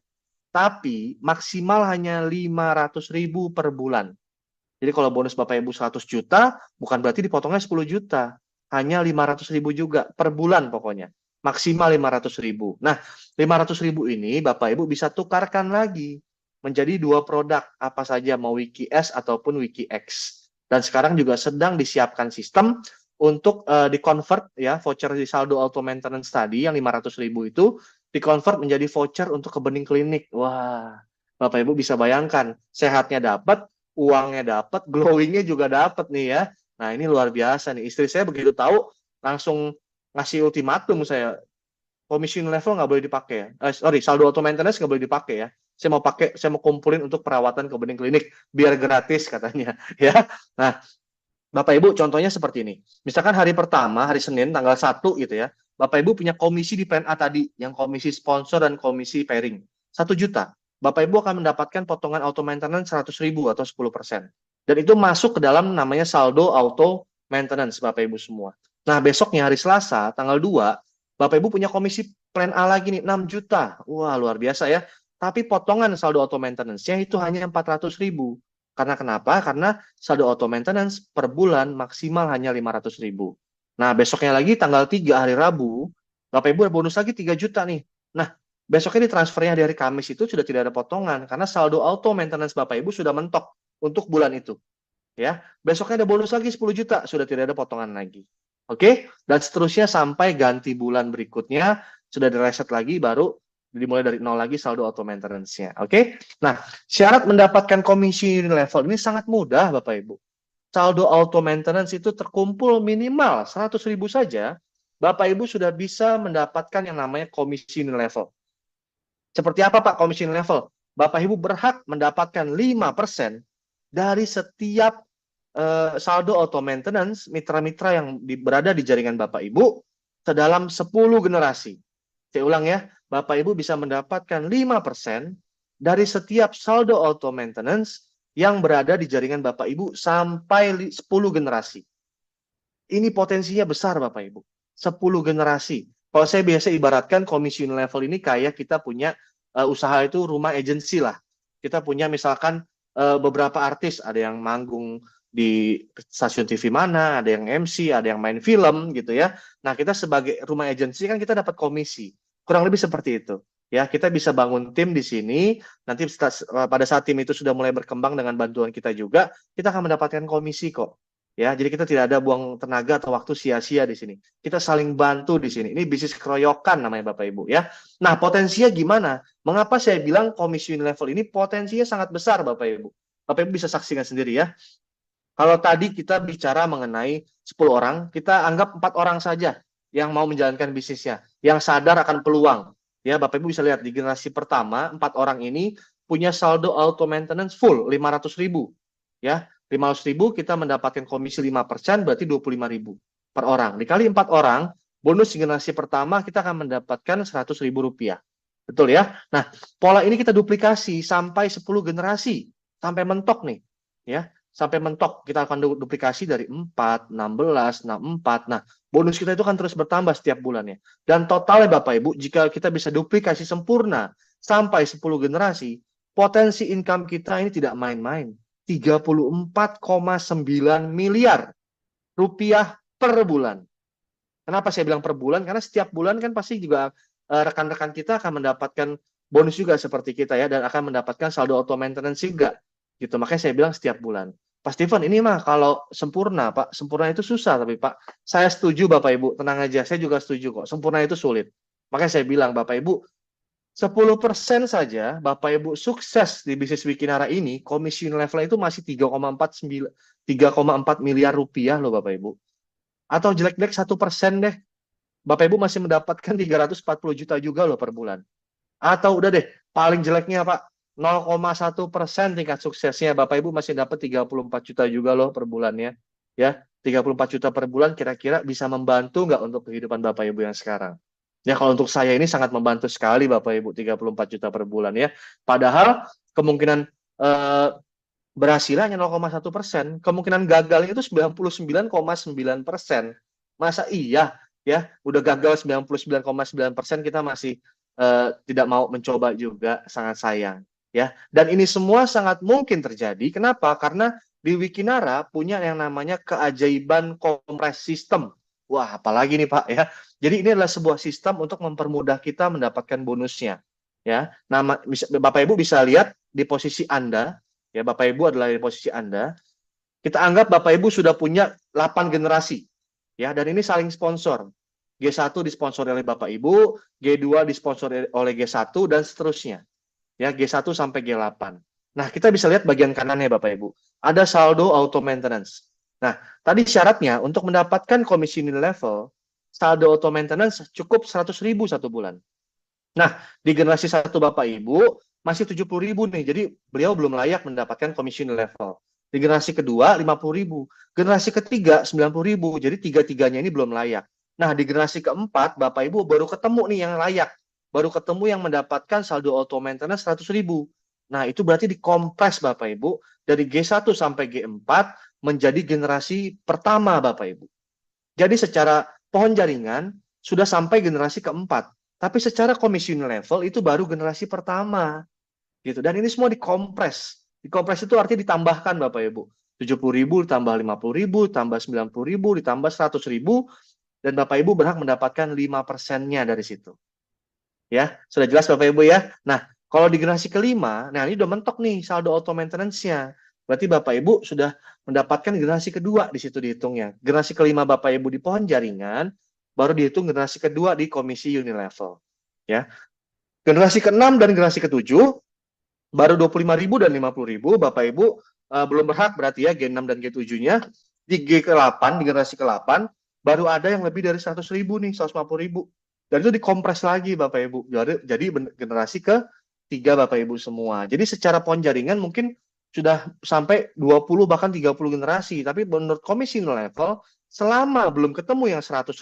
Speaker 1: Tapi maksimal hanya 500.000 per bulan. Jadi kalau bonus Bapak Ibu 100 juta, bukan berarti dipotongnya 10 juta. Hanya 500.000 juga per bulan pokoknya. Maksimal 500.000. Nah, 500.000 ini Bapak Ibu bisa tukarkan lagi menjadi 2 produk, apa saja, mau Wiki S ataupun Wiki X. Dan sekarang juga sedang disiapkan sistem untuk di-convert ya, voucher di saldo auto maintenance tadi, yang 500.000 itu, di-convert menjadi voucher untuk ke bening klinik. Wah, Bapak Ibu bisa bayangkan, sehatnya dapat, uangnya dapat, glowingnya juga dapat nih ya. Nah, ini luar biasa nih. Istri saya begitu tahu, langsung ngasih ultimatum saya, komisi level nggak boleh dipakai ya. Saldo auto maintenance nggak boleh dipakai ya. Saya mau kumpulin untuk perawatan ke bening klinik biar gratis katanya ya. Nah, Bapak Ibu contohnya seperti ini. Misalkan hari pertama, hari Senin tanggal 1 gitu ya. Bapak Ibu punya komisi di plan A tadi, yang komisi sponsor dan komisi pairing. 1 juta. Bapak Ibu akan mendapatkan potongan auto maintenance 100.000 atau 10%. Dan itu masuk ke dalam namanya saldo auto maintenance Bapak Ibu semua. Nah, besoknya hari Selasa tanggal 2, Bapak Ibu punya komisi plan A lagi nih 6 juta. Wah, luar biasa ya. Tapi potongan saldo auto maintenance-nya itu hanya 400.000. Karena kenapa? Karena saldo auto maintenance per bulan maksimal hanya 500.000. Nah, besoknya lagi tanggal 3 hari Rabu, Bapak Ibu bonus lagi 3 juta nih. Nah, besoknya ditransfernya di hari Kamis itu sudah tidak ada potongan karena saldo auto maintenance Bapak Ibu sudah mentok untuk bulan itu. Ya, besoknya ada bonus lagi 10 juta, sudah tidak ada potongan lagi. Oke, dan seterusnya sampai ganti bulan berikutnya sudah direset lagi, baru dimulai dari nol lagi saldo auto maintenance-nya. Oke. Nah, syarat mendapatkan komisi level ini sangat mudah Bapak Ibu. Saldo auto maintenance itu terkumpul minimal 100.000 saja, Bapak Ibu sudah bisa mendapatkan yang namanya komisi level. Seperti apa Pak komisi level? Bapak Ibu berhak mendapatkan 5% dari setiap saldo auto maintenance mitra-mitra yang berada di jaringan Bapak Ibu sedalam 10 generasi. Saya ulang ya, Bapak Ibu bisa mendapatkan 5% dari setiap saldo auto maintenance yang berada di jaringan Bapak Ibu sampai 10 generasi. Ini potensinya besar Bapak Ibu. 10 generasi. Kalau saya biasa ibaratkan komisi level ini kayak kita punya usaha itu rumah agensi lah. Kita punya misalkan beberapa artis, ada yang manggung di stasiun TV mana, ada yang MC, ada yang main film gitu ya. Nah, kita sebagai rumah agensi kan kita dapat komisi. Kurang lebih seperti itu. Ya, kita bisa bangun tim di sini, nanti pada saat tim itu sudah mulai berkembang dengan bantuan kita juga, kita akan mendapatkan komisi kok. Ya, jadi kita tidak ada buang tenaga atau waktu sia-sia di sini. Kita saling bantu di sini. Ini bisnis keroyokan namanya Bapak Ibu ya. Nah, potensinya gimana? Mengapa saya bilang komisi level ini potensinya sangat besar Bapak Ibu? Bapak Ibu bisa saksikan sendiri ya. Kalau tadi kita bicara mengenai 10 orang, kita anggap 4 orang saja yang mau menjalankan bisnisnya, yang sadar akan peluang. Ya, Bapak Ibu bisa lihat di generasi pertama, 4 orang ini punya saldo auto maintenance full 500.000. Ya, 500.000 kita mendapatkan komisi 5%, berarti 25.000 per orang. Dikali 4 orang, bonus generasi pertama kita akan mendapatkan 100.000 rupiah. Betul ya? Nah, pola ini kita duplikasi sampai 10 generasi, sampai mentok nih. Ya, sampai mentok, kita akan duplikasi dari 4, 16, 64. Nah, bonus kita itu kan terus bertambah setiap bulannya. Dan totalnya Bapak Ibu, jika kita bisa duplikasi sempurna sampai 10 generasi, potensi income kita ini tidak main-main. 34,9 miliar rupiah per bulan. Kenapa saya bilang per bulan? Karena setiap bulan kan pasti juga rekan-rekan kita akan mendapatkan bonus juga seperti kita ya, dan akan mendapatkan saldo auto maintenance juga. Gitu. Makanya saya bilang setiap bulan. Pak Steven, ini mah kalau sempurna, Pak. Sempurna itu susah, tapi Pak, saya setuju Bapak Ibu. Tenang aja, saya juga setuju kok. Sempurna itu sulit. Makanya saya bilang, Bapak Ibu, 10% saja Bapak Ibu sukses di bisnis Wikinara ini, komisi level itu masih 3,4 miliar rupiah loh Bapak Ibu. Atau jelek-jelek 1% deh, Bapak Ibu masih mendapatkan 340 juta juga loh per bulan. Atau udah deh, paling jeleknya Pak, 0,1% tingkat suksesnya, Bapak Ibu masih dapat 34 juta juga loh per bulannya. Ya, 34 juta per bulan kira-kira bisa membantu nggak untuk kehidupan Bapak Ibu yang sekarang? Ya, kalau untuk saya ini sangat membantu sekali Bapak Ibu, 34 juta per bulan ya. Padahal kemungkinan berhasilnya hanya 0,1%, kemungkinan gagalnya itu 99,9%. Masa iya ya, udah gagal 99,9% kita masih tidak mau mencoba juga, sangat sayang ya. Dan ini semua sangat mungkin terjadi. Kenapa? Karena di Wikinara punya yang namanya keajaiban kompres system. Wah, apalagi nih Pak ya. Jadi ini adalah sebuah sistem untuk mempermudah kita mendapatkan bonusnya. Ya, Bapak Ibu bisa lihat di posisi Anda, ya Bapak Ibu adalah di posisi Anda. Kita anggap Bapak Ibu sudah punya 8 generasi. Ya, dan ini saling sponsor. G1 disponsori oleh Bapak Ibu, G2 disponsori oleh G1 dan seterusnya. Ya, G1 sampai G8. Nah, kita bisa lihat bagian kanannya Bapak Ibu. Ada saldo auto maintenance. Nah, tadi syaratnya untuk mendapatkan komisi nilai level, saldo auto maintenance cukup 100.000 satu bulan. Nah, di generasi 1 Bapak Ibu masih 70.000 nih, jadi beliau belum layak mendapatkan komisi nilai level. Di generasi kedua 50.000, generasi ketiga 90.000, jadi tiga-tiganya ini belum layak. Nah, di generasi keempat Bapak Ibu baru ketemu nih yang layak, baru ketemu yang mendapatkan saldo auto maintenance 100.000. Nah, itu berarti dikompres Bapak Ibu dari G1 sampai G4 menjadi generasi pertama Bapak Ibu. Jadi secara pohon jaringan sudah sampai generasi keempat, tapi secara komisi level itu baru generasi pertama. Gitu. Dan ini semua dikompres. Dikompres itu artinya ditambahkan Bapak Ibu. 70.000 ditambah 50.000, tambah 90.000, ditambah 100.000, dan Bapak Ibu berhak mendapatkan 5%-nya dari situ. Ya, sudah jelas Bapak Ibu ya. Nah, kalau di generasi kelima, nah ini udah mentok nih saldo auto maintenance-nya. Berarti Bapak Ibu sudah mendapatkan generasi kedua di situ dihitungnya. Generasi kelima Bapak Ibu di pohon jaringan, baru dihitung generasi kedua di komisi unilevel. Ya. Generasi ke-6 dan generasi ke-7, baru 25.000 dan 50.000, Bapak Ibu belum berhak berarti ya G6 dan G7-nya. Di G ke-8, di generasi ke-8, baru ada yang lebih dari 100.000 nih, 150.000. Dan itu dikompres lagi Bapak Ibu. Jadi generasi ke-3 Bapak Ibu semua. Jadi secara pohon jaringan mungkin sudah sampai 20 bahkan 30 generasi. Tapi menurut komisi level, selama belum ketemu yang 100.000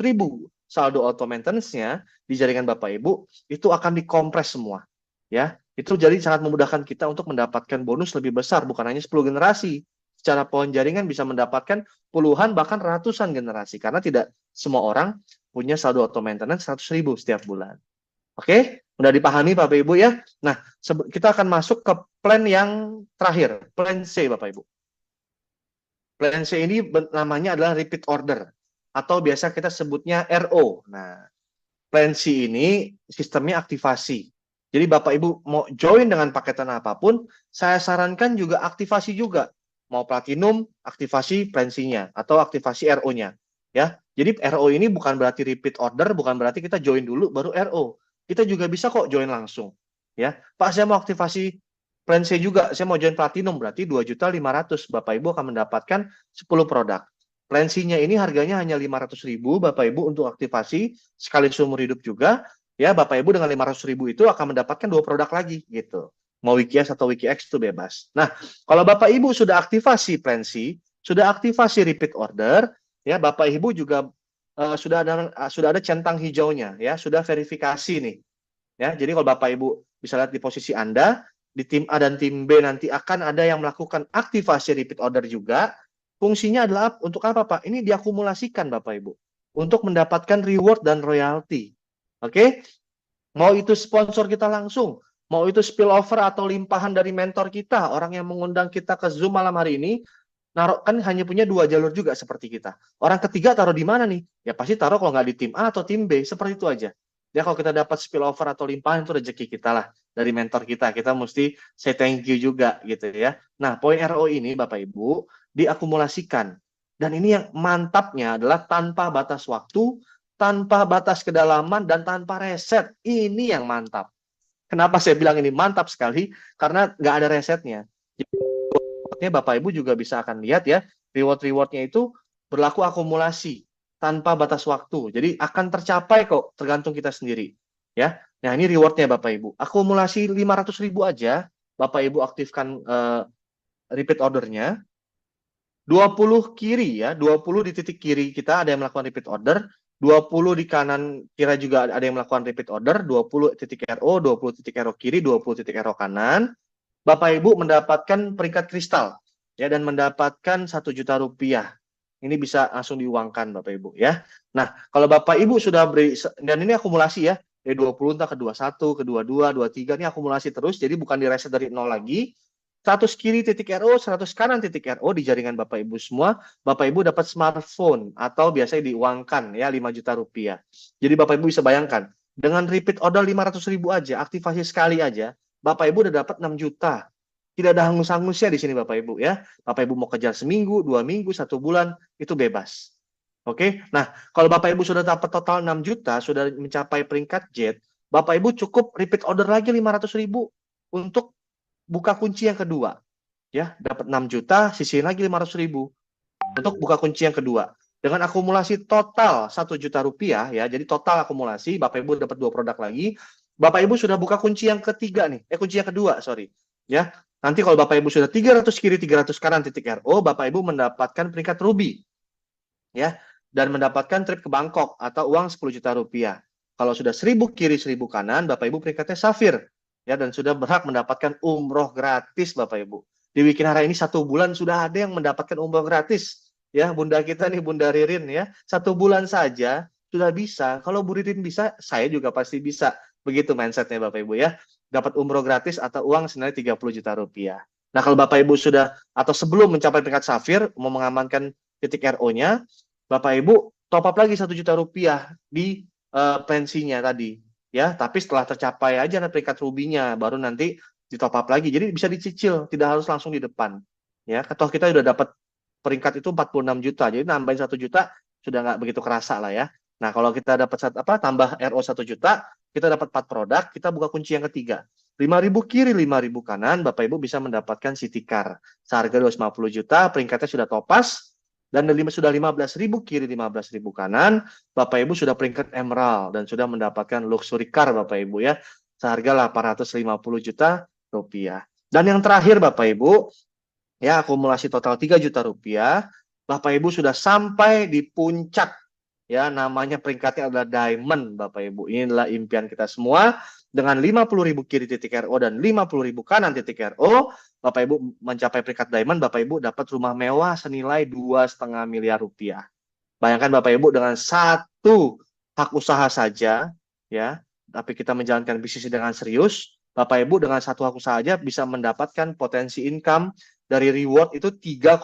Speaker 1: saldo auto maintenance-nya di jaringan Bapak Ibu, itu akan dikompres semua. Ya, itu jadi sangat memudahkan kita untuk mendapatkan bonus lebih besar, bukan hanya 10 generasi. Secara pohon jaringan bisa mendapatkan puluhan bahkan ratusan generasi, karena tidak semua orang punya saldo auto maintenance 100.000 setiap bulan. Oke, udah dipahami Bapak Ibu ya. Nah, kita akan masuk ke plan yang terakhir, plan C Bapak Ibu. Plan C ini namanya adalah repeat order, atau biasa kita sebutnya RO. Nah, plan C ini sistemnya aktivasi. Jadi Bapak Ibu mau join dengan paketan apapun, saya sarankan juga aktivasi juga. Mau platinum, aktivasi plan C-nya, atau aktivasi RO-nya. Ya, jadi RO ini bukan berarti repeat order, bukan berarti kita join dulu baru RO. Kita juga bisa kok join langsung. Ya, Pak saya mau aktivasi plan C juga, saya mau join platinum, berarti 2.500.000. Bapak Ibu akan mendapatkan 10 produk. Plan C-nya ini harganya hanya 500.000 Bapak Ibu untuk aktivasi sekali seumur hidup juga. Ya, Bapak Ibu dengan 500.000 itu akan mendapatkan 2 produk lagi gitu. Mau WikiS atau WikiX itu bebas. Nah, kalau Bapak Ibu sudah aktivasi plan C, sudah aktivasi repeat order, ya Bapak Ibu juga sudah ada centang hijaunya, ya sudah verifikasi nih. Ya, jadi kalau Bapak Ibu bisa lihat di posisi Anda, di tim A dan tim B nanti akan ada yang melakukan aktivasi repeat order juga. Fungsinya adalah untuk apa Pak? Ini diakumulasikan Bapak Ibu untuk mendapatkan reward dan royalti. Oke? Mau itu sponsor kita langsung, Mau itu spillover atau limpahan dari mentor kita, orang yang mengundang kita ke Zoom malam hari ini, naruh kan hanya punya 2 jalur juga seperti kita. Orang ketiga taruh di mana nih? Ya pasti taruh kalau nggak di tim A atau tim B, seperti itu aja. Ya kalau kita dapat spillover atau limpahan itu rezeki kita lah dari mentor kita. Kita mesti say thank you juga gitu ya. Nah, poin RO ini Bapak Ibu diakumulasikan. Dan ini yang mantapnya adalah tanpa batas waktu, tanpa batas kedalaman, dan tanpa reset. Ini yang mantap. Kenapa saya bilang ini mantap sekali? Karena nggak ada resetnya. Jadi Bapak Ibu juga bisa akan lihat ya, reward-rewardnya itu berlaku akumulasi tanpa batas waktu. Jadi akan tercapai kok, tergantung kita sendiri. Ya, nah ini rewardnya Bapak Ibu. Akumulasi 500.000 aja, Bapak Ibu aktifkan repeat ordernya. 20 kiri ya, 20 di titik kiri kita ada yang melakukan repeat order. 20 di kanan kira juga ada yang melakukan repeat order, 20 titik RO, 20 titik RO kiri, 20 titik RO kanan. Bapak Ibu mendapatkan peringkat kristal ya, dan mendapatkan 1 juta rupiah. Ini bisa langsung diuangkan Bapak Ibu ya. Nah, kalau Bapak Ibu sudah beri, dan ini akumulasi ya, dari 20 entah ke 21, ke 22, 23, ini akumulasi terus, jadi bukan direset dari 0 lagi. 100 kiri titik RO, 100 kanan titik RO di jaringan Bapak Ibu semua, Bapak Ibu dapat smartphone atau biasanya diuangkan ya 5 juta rupiah. Jadi Bapak Ibu bisa bayangkan, dengan repeat order 500.000 aja, aktivasi sekali aja, Bapak Ibu udah dapat 6 juta. Tidak ada hangus-hangusnya di sini Bapak Ibu ya. Bapak Ibu mau kejar seminggu, 2 minggu, 1 bulan, itu bebas. Oke, nah kalau Bapak Ibu sudah dapat total 6 juta, sudah mencapai peringkat jet, Bapak Ibu cukup repeat order lagi 500.000 untuk buka kunci yang kedua. Ya, dapat 6 juta, sisihin lagi 500.000 untuk buka kunci yang kedua. Dengan akumulasi total 1 juta rupiah ya, jadi total akumulasi Bapak Ibu dapat 2 produk lagi. Bapak Ibu sudah buka kunci yang ketiga nih, kunci yang kedua, sorry. Ya, nanti kalau Bapak Ibu sudah 300 kiri, 300 kanan titik RO, Bapak Ibu mendapatkan peringkat ruby. Ya, dan mendapatkan trip ke Bangkok atau uang 10 juta rupiah. Kalau sudah 1000 kiri, 1000 kanan, Bapak Ibu peringkatnya safir. Ya, dan sudah berhak mendapatkan umroh gratis Bapak Ibu. Di Wikinara ini 1 bulan sudah ada yang mendapatkan umroh gratis. Ya, Bunda kita nih, Bunda Ririn ya. 1 bulan saja sudah bisa. Kalau Bu Ririn bisa, saya juga pasti bisa. Begitu mindsetnya Bapak Ibu ya. Dapat umroh gratis atau uang senilai 30 juta rupiah. Nah, kalau Bapak Ibu sudah atau sebelum mencapai peringkat safir, mau mengamankan titik RO-nya, Bapak Ibu top up lagi 1 juta rupiah di pensinya tadi. Ya, tapi setelah tercapai aja peringkat rubinya, baru nanti di top up lagi. Jadi bisa dicicil, tidak harus langsung di depan. Ya, atau kita sudah dapat peringkat itu 46 juta, jadi nambahin 1 juta sudah nggak begitu kerasa lah ya. Nah, kalau kita dapat tambah RO 1 juta, kita dapat 4 produk, kita buka kunci yang ketiga. 5.000 kiri, 5.000 kanan, Bapak Ibu bisa mendapatkan City Car. Seharga 250 juta, peringkatnya sudah topas. Dan sudah 15.000 kiri, 15.000 kanan, Bapak Ibu sudah peringkat emerald dan sudah mendapatkan luxury car Bapak Ibu ya, seharga 850 juta rupiah. Dan yang terakhir Bapak Ibu, ya akumulasi total 3 juta rupiah, Bapak Ibu sudah sampai di puncak, ya namanya peringkatnya adalah diamond Bapak Ibu. Ini adalah impian kita semua. Dengan 50.000 kiri titik RO dan 50.000 kanan titik RO, Bapak Ibu mencapai peringkat diamond, Bapak Ibu dapat rumah mewah senilai 2,5 miliar rupiah. Bayangkan Bapak Ibu dengan 1 hak usaha saja, ya, tapi kita menjalankan bisnis dengan serius, Bapak Ibu dengan 1 hak usaha saja bisa mendapatkan potensi income dari reward itu 3,6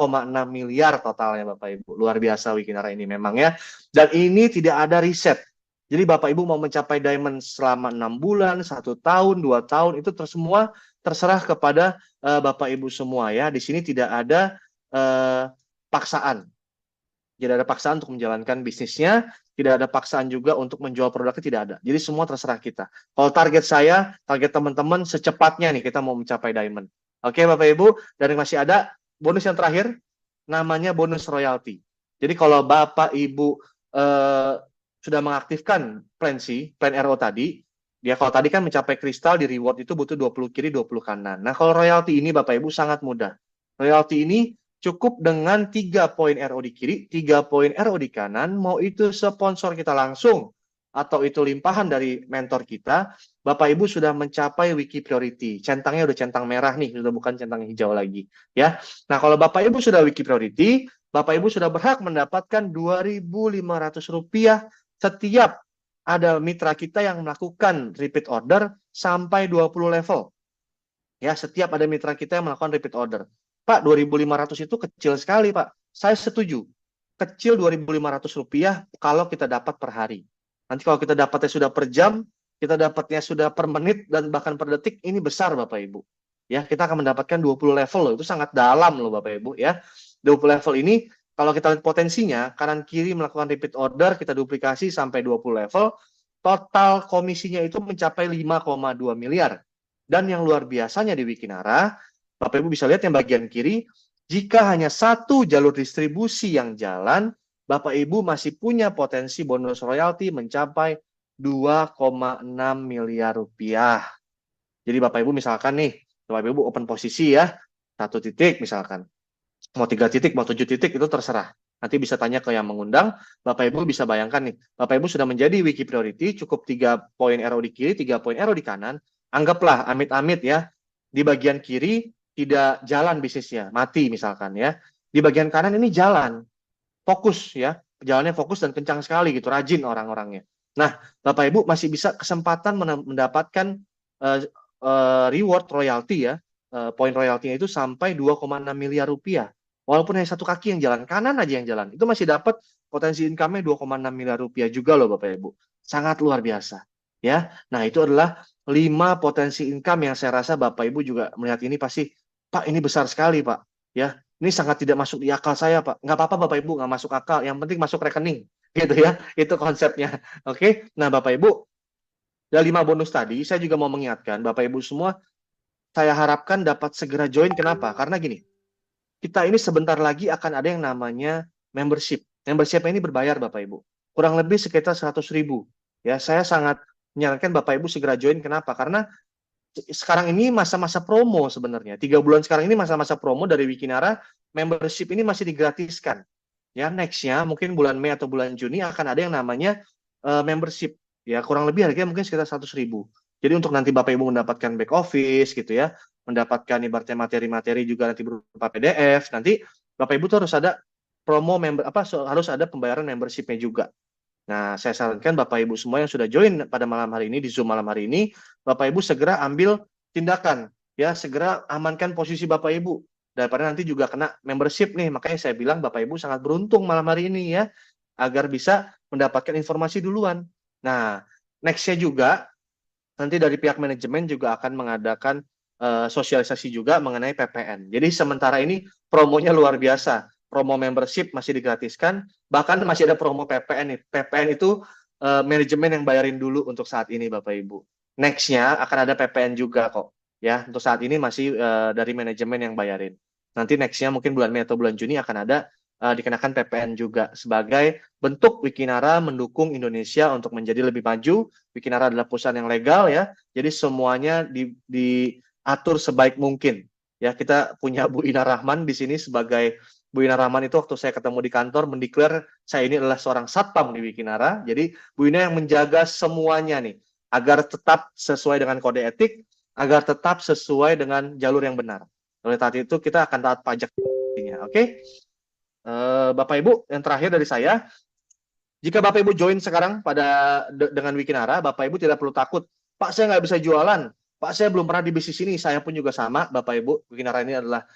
Speaker 1: miliar totalnya Bapak Ibu. Luar biasa Wikinara ini memang ya. Dan ini tidak ada riset. Jadi Bapak Ibu mau mencapai diamond selama 6 bulan, 1 tahun, 2 tahun, itu semua terserah kepada Bapak Ibu semua ya. Di sini tidak ada paksaan. Tidak ada paksaan untuk menjalankan bisnisnya, tidak ada paksaan juga untuk menjual produknya, tidak ada. Jadi semua terserah kita. Kalau target saya, target teman-teman secepatnya nih kita mau mencapai diamond. Oke Bapak Ibu, dan masih ada bonus yang terakhir, namanya bonus royalty. Jadi kalau Bapak Ibu sudah mengaktifkan plan RO tadi, dia kalau tadi kan mencapai kristal di reward itu butuh 20 kiri 20 kanan. Nah kalau royalty ini Bapak Ibu sangat mudah. Royalty ini cukup dengan 3 poin RO di kiri, 3 poin RO di kanan, mau itu sponsor kita langsung atau itu limpahan dari mentor kita, Bapak Ibu sudah mencapai Wiki Priority. Centangnya udah centang merah nih, sudah bukan centang hijau lagi ya. Nah kalau Bapak Ibu sudah Wiki Priority, Bapak Ibu sudah berhak mendapatkan Rp2.500 setiap ada mitra kita yang melakukan repeat order sampai 20 level. Ya, setiap ada mitra kita yang melakukan repeat order. Pak, 2.500 itu kecil sekali, Pak. Saya setuju. Kecil Rp2.500 kalau kita dapat per hari. Nanti kalau kita dapatnya sudah per jam, kita dapatnya sudah per menit, dan bahkan per detik, ini besar Bapak Ibu. Ya, kita akan mendapatkan 20 level loh. Itu sangat dalam loh Bapak Ibu ya. 20 level ini, kalau kita lihat potensinya, kanan kiri melakukan repeat order, kita duplikasi sampai 20 level, total komisinya itu mencapai 5,2 miliar. Dan yang luar biasanya di Wikinara, Bapak Ibu bisa lihat yang bagian kiri, jika hanya satu jalur distribusi yang jalan, Bapak Ibu masih punya potensi bonus royalti mencapai 2,6 miliar rupiah. Jadi Bapak Ibu misalkan nih, Bapak Ibu open posisi ya, 1 titik misalkan. Mau 3 titik, mau 7 titik, itu terserah. Nanti bisa tanya ke yang mengundang, Bapak Ibu bisa bayangkan nih, Bapak Ibu sudah menjadi Wiki Priority, cukup 3 poin arrow di kiri, 3 poin arrow di kanan, anggaplah amit-amit ya, di bagian kiri tidak jalan bisnisnya, mati misalkan ya. Di bagian kanan ini jalan, fokus ya, jalannya fokus dan kencang sekali gitu, rajin orang-orangnya. Nah, Bapak Ibu masih bisa kesempatan mendapatkan reward royalti ya, poin royaltinya itu sampai 2,6 miliar rupiah. Walaupun hanya 1 kaki yang jalan, kanan aja yang jalan, itu masih dapat potensi income-nya 2,6 miliar rupiah juga loh Bapak Ibu. Sangat luar biasa ya. Nah, itu adalah 5 potensi income yang saya rasa Bapak Ibu juga melihat ini pasti, Pak, ini besar sekali, Pak. Ya, ini sangat tidak masuk di akal saya, Pak. Nggak apa-apa, Bapak Ibu, nggak masuk akal. Yang penting masuk rekening, gitu ya. Itu konsepnya. Oke, nah Bapak Ibu, dari 5 bonus tadi, saya juga mau mengingatkan, Bapak Ibu semua, saya harapkan dapat segera join. Kenapa? Karena gini, kita ini sebentar lagi akan ada yang namanya membership. Membership ini berbayar, Bapak Ibu. Kurang lebih sekitar 100.000. Ya, saya sangat menyarankan Bapak Ibu segera join. Kenapa? Karena sekarang ini masa-masa promo sebenarnya. 3 bulan sekarang ini masa-masa promo dari Wikinara, membership ini masih digratiskan. Ya, next-nya mungkin bulan Mei atau bulan Juni akan ada yang namanya membership. Ya, kurang lebih harganya mungkin sekitar 100.000. Jadi untuk nanti Bapak Ibu mendapatkan back office gitu ya, mendapatkan ibaratnya materi-materi juga nanti berupa PDF, nanti Bapak Ibu tuh harus ada promo harus ada pembayaran membership-nya juga. Nah, saya sarankan Bapak Ibu semua yang sudah join pada malam hari ini, di Zoom malam hari ini, Bapak Ibu segera ambil tindakan, ya, segera amankan posisi Bapak Ibu, daripada nanti juga kena membership nih. Makanya saya bilang Bapak Ibu sangat beruntung malam hari ini ya, agar bisa mendapatkan informasi duluan. Nah, next-nya juga, nanti dari pihak manajemen juga akan mengadakan sosialisasi juga mengenai PPN. Jadi sementara ini promonya luar biasa. Promo membership masih digratiskan, bahkan masih ada promo PPN nih. PPN itu manajemen yang bayarin dulu untuk saat ini Bapak Ibu. Next-nya akan ada PPN juga kok. Ya, untuk saat ini masih dari manajemen yang bayarin. Nanti next-nya mungkin bulan Mei atau bulan Juni akan ada dikenakan PPN juga sebagai bentuk Wikinara mendukung Indonesia untuk menjadi lebih maju. Wikinara adalah perusahaan yang legal ya. Jadi semuanya diatur sebaik mungkin. Ya, kita punya Bu Ina Rahman di sini sebagai Bu Ina Rahman itu waktu saya ketemu di kantor mendeklar saya ini adalah seorang satpam di Wikinara. Jadi Bu Ina yang menjaga semuanya nih agar tetap sesuai dengan kode etik, agar tetap sesuai dengan jalur yang benar. Oleh saat itu kita akan taat pajak. Oke? Bapak Ibu, yang terakhir dari saya, jika Bapak Ibu join sekarang dengan Wikinara, Bapak Ibu tidak perlu takut. Pak, saya nggak bisa jualan. Pak, saya belum pernah di bisnis ini. Saya pun juga sama, Bapak Ibu. Wikinara ini adalah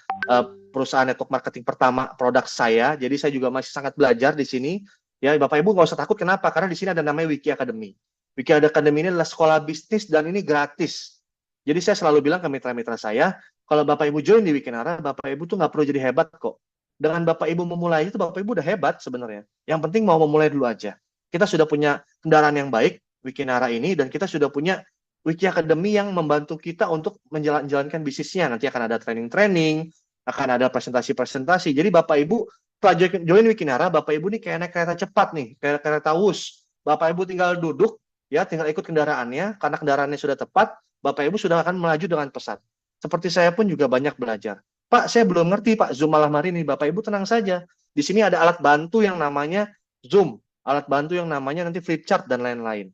Speaker 1: perusahaan network marketing pertama produk saya. Jadi saya juga masih sangat belajar di sini. Ya, Bapak Ibu nggak usah takut. Kenapa? Karena di sini ada namanya Wiki Academy. Wiki Academy ini adalah sekolah bisnis dan ini gratis. Jadi saya selalu bilang ke mitra-mitra saya, kalau Bapak Ibu join di Wikinara, Bapak Ibu tuh nggak perlu jadi hebat kok. Dengan Bapak Ibu memulai itu, Bapak Ibu udah hebat sebenarnya. Yang penting mau memulai dulu aja. Kita sudah punya kendaraan yang baik, Wikinara ini, dan kita sudah punya Wiki Academy yang membantu kita untuk menjalankan bisnisnya. Nanti akan ada training-training, akan ada presentasi-presentasi. Jadi Bapak Ibu, setelah join Wikinara, Bapak Ibu nih kayak naik kereta cepat nih, kayak kereta wus. Bapak Ibu tinggal duduk, ya, tinggal ikut kendaraannya, karena kendaraannya sudah tepat, Bapak Ibu sudah akan melaju dengan pesat. Seperti saya pun juga banyak belajar. Pak, saya belum ngerti Pak Zoom malam hari ini. Bapak Ibu tenang saja. Di sini ada alat bantu yang namanya Zoom, alat bantu yang namanya nanti flip chart dan lain-lain.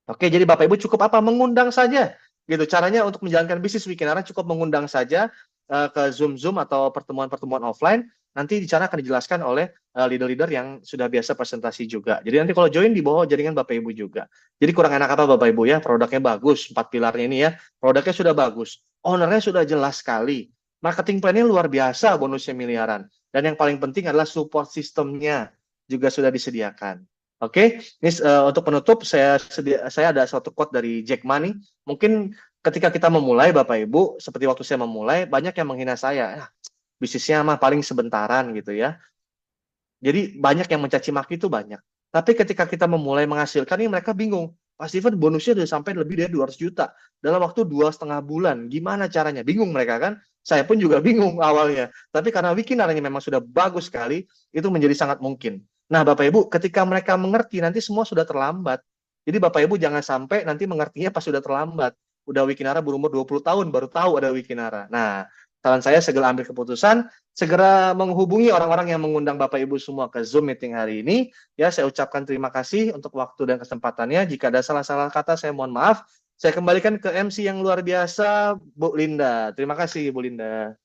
Speaker 1: Oke, jadi Bapak Ibu cukup apa? Mengundang saja. Gitu. Caranya untuk menjalankan bisnis Wikinara cukup mengundang saja ke Zoom atau pertemuan-pertemuan offline. nanti di sana akan dijelaskan oleh leader-leader yang sudah biasa presentasi juga. Jadi nanti kalau join di bawah jaringan Bapak Ibu juga. Jadi kurang enak apa Bapak Ibu ya, produknya bagus, 4 pilarnya ini ya, produknya sudah bagus, ownernya sudah jelas sekali, marketing plan-nya luar biasa, bonusnya miliaran, dan yang paling penting adalah support sistemnya juga sudah disediakan. Oke, ini untuk penutup saya ada suatu quote dari Jack Ma nih. Mungkin ketika kita memulai Bapak Ibu, seperti waktu saya memulai, banyak yang menghina saya. Bisnisnya mah paling sebentaran gitu ya. Jadi banyak yang mencaci maki itu banyak. Tapi ketika kita memulai menghasilkan ini mereka bingung. Pak Steven bonusnya udah sampai lebih dari 200 juta dalam waktu 2,5 bulan. Gimana caranya? Bingung mereka kan? Saya pun juga bingung awalnya. Tapi karena Wikinaranya memang sudah bagus sekali, itu menjadi sangat mungkin. Nah, Bapak Ibu, ketika mereka mengerti, nanti semua sudah terlambat. Jadi Bapak Ibu jangan sampai nanti mengertinya pas sudah terlambat. Udah Wikinara berumur 20 tahun, baru tahu ada Wikinara. Nah, saran saya segera ambil keputusan, segera menghubungi orang-orang yang mengundang Bapak Ibu semua ke Zoom meeting hari ini. Ya, saya ucapkan terima kasih untuk waktu dan kesempatannya. Jika ada salah-salah kata, saya mohon maaf. Saya kembalikan ke MC yang luar biasa, Bu Linda. Terima kasih, Bu Linda.